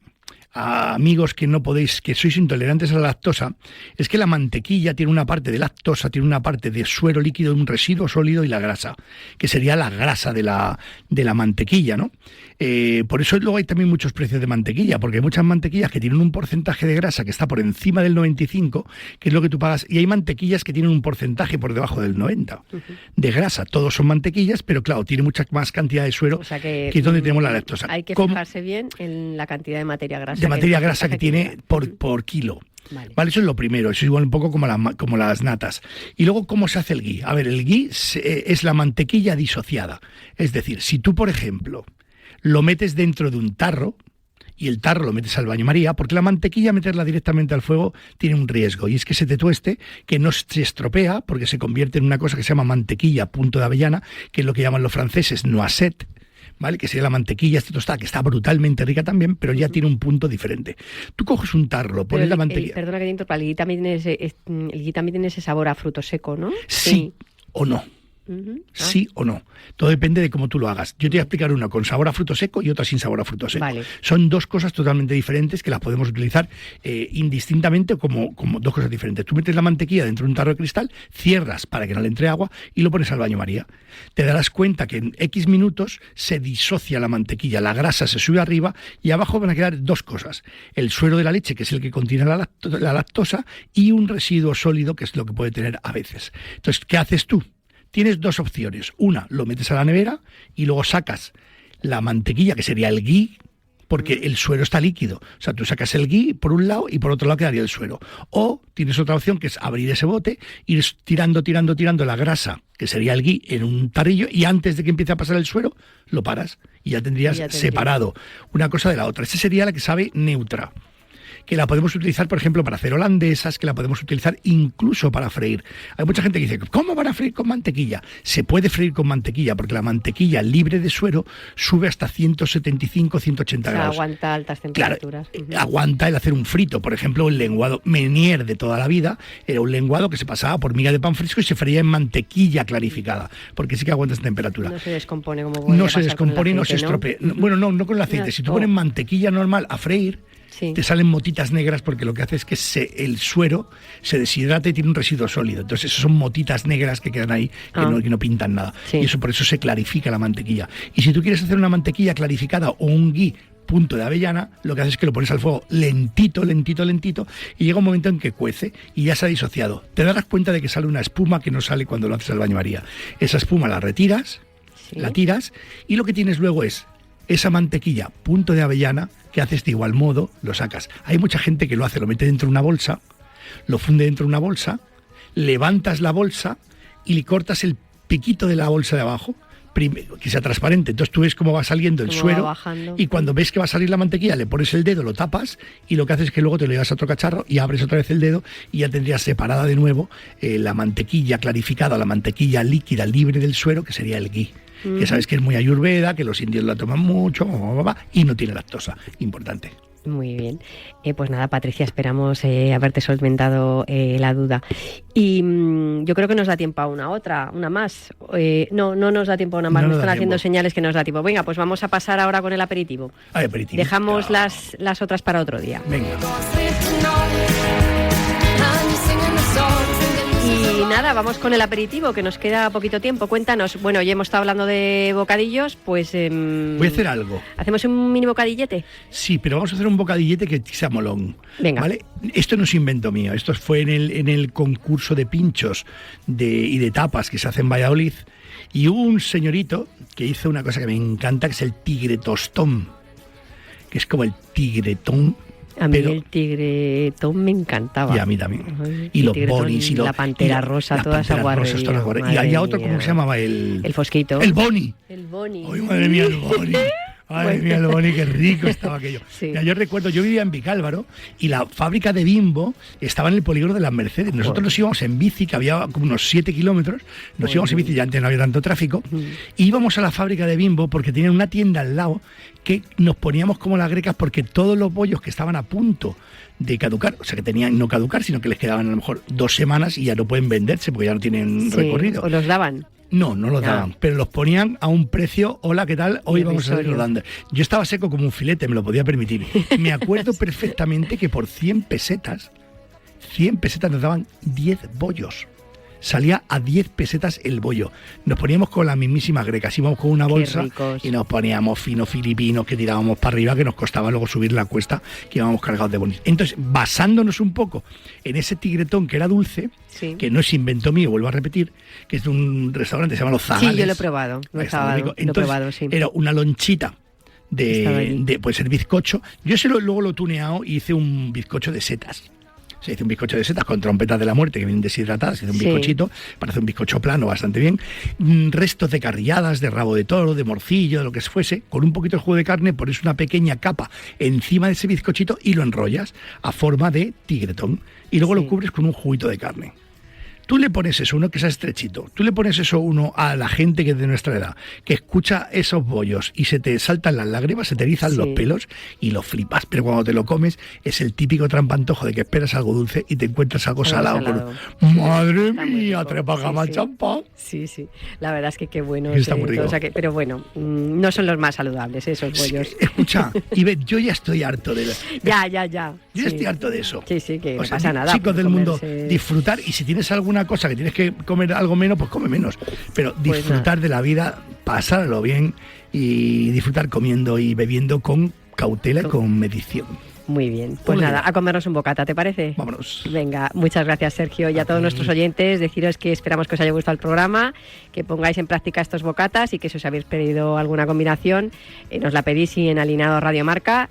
D: a amigos que no podéis, que sois intolerantes a la lactosa, es que la mantequilla tiene una parte de lactosa, tiene una parte de suero líquido, un residuo sólido y la grasa, que sería la grasa de la mantequilla, ¿no? Por eso luego hay también muchos precios de mantequilla, porque hay muchas mantequillas que tienen un porcentaje de grasa que está por encima del 95, que es lo que tú pagas, y hay mantequillas que tienen un porcentaje por debajo del 90 de grasa. Todos son mantequillas, pero claro, tiene mucha más cantidad de suero,
F: o sea que
D: es donde tenemos la lactosa.
F: Hay que fijarse bien en la cantidad de materia grasa.
D: De materia grasa que tiene por kilo. Vale, eso es lo primero, eso es igual un poco como las natas. Y luego, ¿cómo se hace el ghee? A ver, el ghee es la mantequilla disociada. Es decir, si tú, por ejemplo, lo metes dentro de un tarro y el tarro lo metes al baño María, porque la mantequilla, meterla directamente al fuego, tiene un riesgo, y es que se te tueste, que no se estropea, porque se convierte en una cosa que se llama mantequilla punto de avellana, que es lo que llaman los franceses noisette, ¿vale? Que sería la mantequilla tostada, que está brutalmente rica también, pero ya tiene un punto diferente. Tú coges un tarro, lo pones la mantequilla...
F: Perdona que te interrumpa, el ghee también tiene ese sabor a fruto seco, ¿no?
D: Sí. O no. Sí o no. Todo depende de cómo tú lo hagas. Yo te voy a explicar una con sabor a fruto seco y otra sin sabor a fruto seco.
F: Vale.
D: Son dos cosas totalmente diferentes que las podemos utilizar indistintamente como dos cosas diferentes. Tú metes la mantequilla dentro de un tarro de cristal, cierras para que no le entre agua y lo pones al baño María. Te darás cuenta que en X minutos se disocia la mantequilla, la grasa se sube arriba y abajo van a quedar dos cosas. El suero de la leche, que es el que contiene la lactosa, y un residuo sólido, que es lo que puede tener a veces. Entonces, ¿qué haces tú? Tienes dos opciones. Una, lo metes a la nevera y luego sacas la mantequilla, que sería el ghee, porque el suero está líquido. O sea, tú sacas el ghee por un lado y por otro lado quedaría el suero. O tienes otra opción, que es abrir ese bote, ir tirando la grasa, que sería el ghee, en un tarrillo, y antes de que empiece a pasar el suero, lo paras y ya tendrías separado una cosa de la otra. Esa sería la que sabe neutra, que la podemos utilizar, por ejemplo, para hacer holandesas, que la podemos utilizar incluso para freír. Hay mucha gente que dice, ¿cómo van a freír con mantequilla? Se puede freír con mantequilla, porque la mantequilla libre de suero sube hasta 175, 180 grados.
F: Aguanta altas temperaturas.
D: Claro, aguanta el hacer un frito. Por ejemplo, el lenguado Menier de toda la vida era un lenguado que se pasaba por miga de pan fresco y se freía en mantequilla clarificada, porque sí que aguanta esa temperatura.
F: No se descompone como
D: no se descompone y no se estropea. ¿No? Bueno, no con el aceite. Si tú pones mantequilla normal a freír, te salen motitas negras, porque lo que hace es que el suero se deshidrata y tiene un residuo sólido. Entonces, eso son motitas negras que quedan ahí, que no pintan nada. Sí. Y eso, por eso se clarifica la mantequilla. Y si tú quieres hacer una mantequilla clarificada o un ghee punto de avellana, lo que haces es que lo pones al fuego lentito, y llega un momento en que cuece y ya se ha disociado. Te darás cuenta de que sale una espuma que no sale cuando lo haces al baño María. Esa espuma la retiras, la tiras, y lo que tienes luego es esa mantequilla punto de avellana, que haces de igual modo, lo sacas. Hay mucha gente que lo hace, lo mete dentro de una bolsa, lo funde dentro de una bolsa, levantas la bolsa y le cortas el piquito de la bolsa de abajo, que sea transparente. Entonces tú ves cómo va saliendo el suero, y cuando ves que va a salir la mantequilla, le pones el dedo, lo tapas, y lo que haces es que luego te lo llevas a otro cacharro y abres otra vez el dedo y ya tendrías separada de nuevo la mantequilla clarificada, la mantequilla líquida libre del suero, que sería el ghee. Que sabes que es muy ayurveda, que los indios la toman mucho, y no tiene lactosa. Importante.
F: Muy bien. Pues nada, Patricia, esperamos haberte solventado la duda. Y yo creo que nos da tiempo a una más. No nos da tiempo a una más. Nos están haciendo señales que nos da tiempo. Venga, pues vamos a pasar ahora con el aperitivo. Dejamos las otras para otro día.
D: Venga.
F: Y nada, vamos con el aperitivo, que nos queda poquito tiempo. Cuéntanos, bueno, ya hemos estado hablando de bocadillos, pues...
D: Voy a hacer algo.
F: ¿Hacemos un mini bocadillete?
D: Sí, pero vamos a hacer un bocadillete que sea molón.
F: Venga.
D: ¿Vale? Esto no es invento mío, esto fue en el concurso de pinchos y de tapas que se hace en Valladolid. Y hubo un señorito que hizo una cosa que me encanta, que es el tigre tostón, que es como el tigretón.
F: A mí el tigretón me encantaba.
D: Y a mí también.
F: Ay,
D: y los bonis.
F: la pantera rosa, toda esa guarrería.
D: Y había otro, ¿cómo se llamaba? El
F: fosquito.
D: El boni.
F: El boni.
D: Ay, madre mía, el boni. Ay, mía, el boni, qué rico estaba aquello.
F: Sí.
D: Mira, yo recuerdo, yo vivía en Vicálvaro y la fábrica de Bimbo estaba en el polígono de las Mercedes. Nosotros nos íbamos en bici, que había como unos 7 kilómetros, íbamos en bici, ya antes no había tanto tráfico, y íbamos a la fábrica de Bimbo porque tenían una tienda al lado que nos poníamos como las grecas porque todos los bollos que estaban a punto de caducar, o sea que tenían no caducar, sino que les quedaban a lo mejor 2 semanas y ya no pueden venderse porque ya no tienen recorrido.
F: ¿O los daban?
D: No los daban, pero los ponían a un precio, hola, ¿qué tal? Hoy vamos a ver Holanda. Yo estaba seco como un filete, me lo podía permitir. Me acuerdo perfectamente que por 100 pesetas nos daban 10 bollos. Salía a 10 pesetas el bollo. Nos poníamos con las mismísimas grecas, íbamos con una bolsa y nos poníamos finos filipinos que tirábamos para arriba, que nos costaba luego subir la cuesta, que íbamos cargados de bonis. Entonces, basándonos un poco en ese tigretón que era dulce,
F: sí,
D: que no es invento mío, vuelvo a repetir, que es de un restaurante que se llama Los Zagales.
F: Sí, yo lo he probado, lo he probado, sí.
D: Era una lonchita puede ser bizcocho. Yo luego lo he tuneado y hice un bizcocho de setas. Se hizo un bizcocho de setas con trompetas de la muerte que vienen deshidratadas, se hizo un bizcochito, para hacer un bizcocho plano bastante bien. Restos de carrilladas, de rabo de toro, de morcillo, de lo que fuese, con un poquito de jugo de carne, pones una pequeña capa encima de ese bizcochito y lo enrollas a forma de tigretón. Y luego lo cubres con un juguito de carne. Tú le pones eso, uno que sea estrechito, tú le pones eso uno a la gente que es de nuestra edad, que escucha esos bollos y se te saltan las lágrimas, se te erizan los pelos y lo flipas. Pero cuando te lo comes es el típico trampantojo de que esperas algo dulce y te encuentras algo salado. Madre mía, trepa gama champán.
F: Sí, la verdad es que qué bueno.
D: Está muy rico.
F: O sea pero bueno, no son los más saludables esos bollos.
D: Escucha, Ivette, yo ya estoy harto de...
F: Ya.
D: Yo estoy harto de eso.
F: Sí, que no pasa nada.
D: Chicos del mundo, disfrutar, y si tienes alguna cosa que tienes que comer algo menos, pues come menos. Pero disfrutar de la vida, pasarlo bien y disfrutar comiendo y bebiendo con cautela y con medición.
F: Muy bien, pues nada, a comernos un bocata, ¿te parece?
D: Vámonos.
F: Venga, muchas gracias, Sergio, y a todos nuestros oyentes, deciros que esperamos que os haya gustado el programa, que pongáis en práctica estos bocatas y que si os habéis pedido alguna combinación, nos la pedís y en Alineado Radio Marca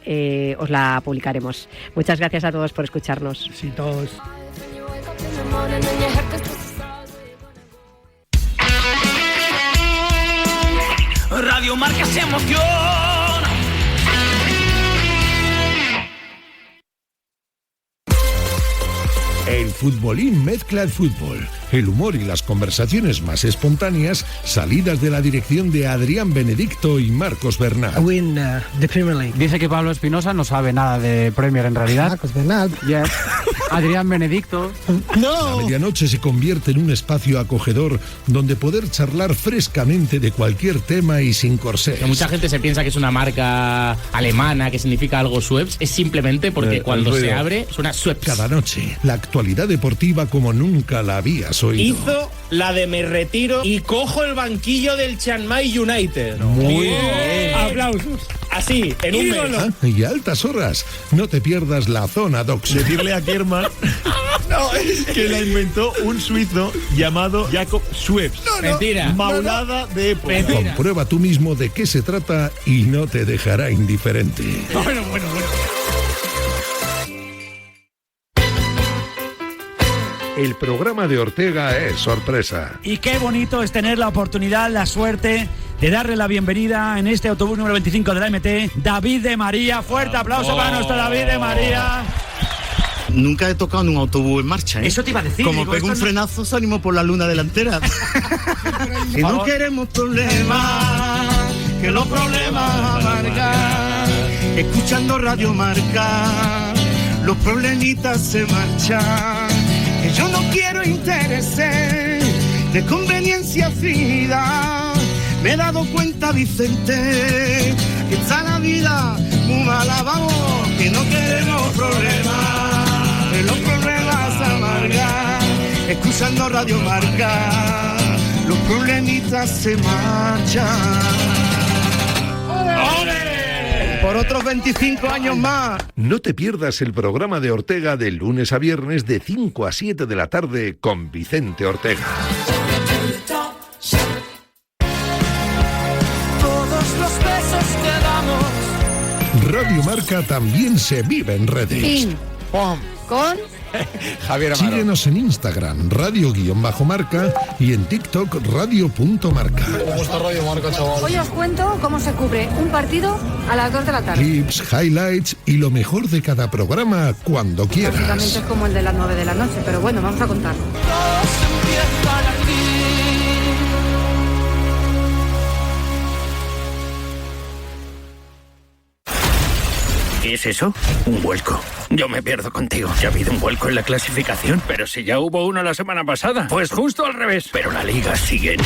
F: os la publicaremos. Muchas gracias a todos por escucharnos.
D: Sí, todos.
G: Radio Marca se emoción.
C: El futbolín mezcla el fútbol, el humor y las conversaciones más espontáneas salidas de la dirección de Adrián Benedicto y Marcos Bernal.
H: The Premier League. Dice que Pablo Espinosa no sabe nada de Premier en realidad.
I: Marcos Bernal.
H: Yes. Adrián Benedicto.
C: La medianoche se convierte en un espacio acogedor donde poder charlar frescamente de cualquier tema y sin corsés.
J: Que mucha gente se piensa que es una marca alemana que significa algo Schweppes, es simplemente porque cuando se abre suena Schweppes.
C: Cada noche, la actualidad deportiva como nunca la habías oído.
K: Hizo la de me retiro y cojo el banquillo del Chiang Mai United.
C: Muy bien.
K: Aplausos. Así, en un mes.
C: Y a altas horas, no te pierdas la zona Dox.
L: Decirle a Kerman que la inventó un suizo llamado Jacob Schweppes.
J: Mentira.
L: Maulada de época.
C: Comprueba tú mismo de qué se trata y no te dejará indiferente.
D: Bueno.
C: El programa de Ortega es sorpresa.
M: Y qué bonito es tener la oportunidad, la suerte de darle la bienvenida en este autobús número 25 de la MT, David de María. Fuerte aplauso para nuestro David de María.
N: Nunca he tocado en un autobús en marcha, ¿eh?
M: Eso te iba a decir.
N: Como pego un frenazo, salimos por la luna delantera. Y no queremos problemas, que los problemas amargan. Escuchando Radio Marca, los problemitas se marchan. Que yo no quiero intereses de conveniencia fingida. Me he dado cuenta, Vicente, que está la vida muy mala, vamos, que no queremos problemas, que los problemas amargan. escuchando Radio Marca, los problemitas se marchan. Por otros 25 años más.
C: No te pierdas el programa de Ortega de lunes a viernes de 5 a 7 de la tarde con Vicente Ortega.
G: Todos los besos que damos.
C: Radio Marca también se vive en redes.
B: Pim.
I: ¡Pum!
B: Con
I: Javier Amaro.
C: Síguenos en Instagram, radio_marca y en TikTok, radio.marca.
I: ¿Cómo está Radio Marca, chaval?
O: Hoy os cuento cómo se cubre un partido a las 2 de la tarde.
C: Clips, highlights y lo mejor de cada programa cuando quieras.
O: Básicamente es como el de las 9 de la noche, pero bueno, vamos a contarlo.
P: ¿Qué es eso? Un vuelco. Yo me pierdo contigo. Ya ha habido un vuelco en la clasificación, pero si ya hubo uno la semana pasada. Pues justo al revés. Pero la liga sigue en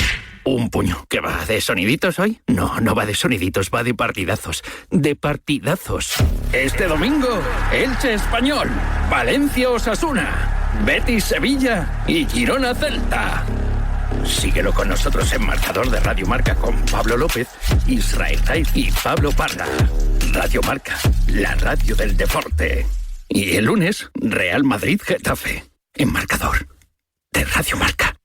P: un puño. ¿Qué va? ¿De soniditos hoy? No, no va de soniditos, va de partidazos. De partidazos. Este domingo, Elche Español, Valencia Osasuna, Betis Sevilla y Girona Celta. Síguelo con nosotros en Marcador de Radio Marca con Pablo López, Israel Taiz y Pablo Parra. Radio Marca, la radio del deporte. Y el lunes, Real Madrid Getafe, en Marcador de Radio Marca.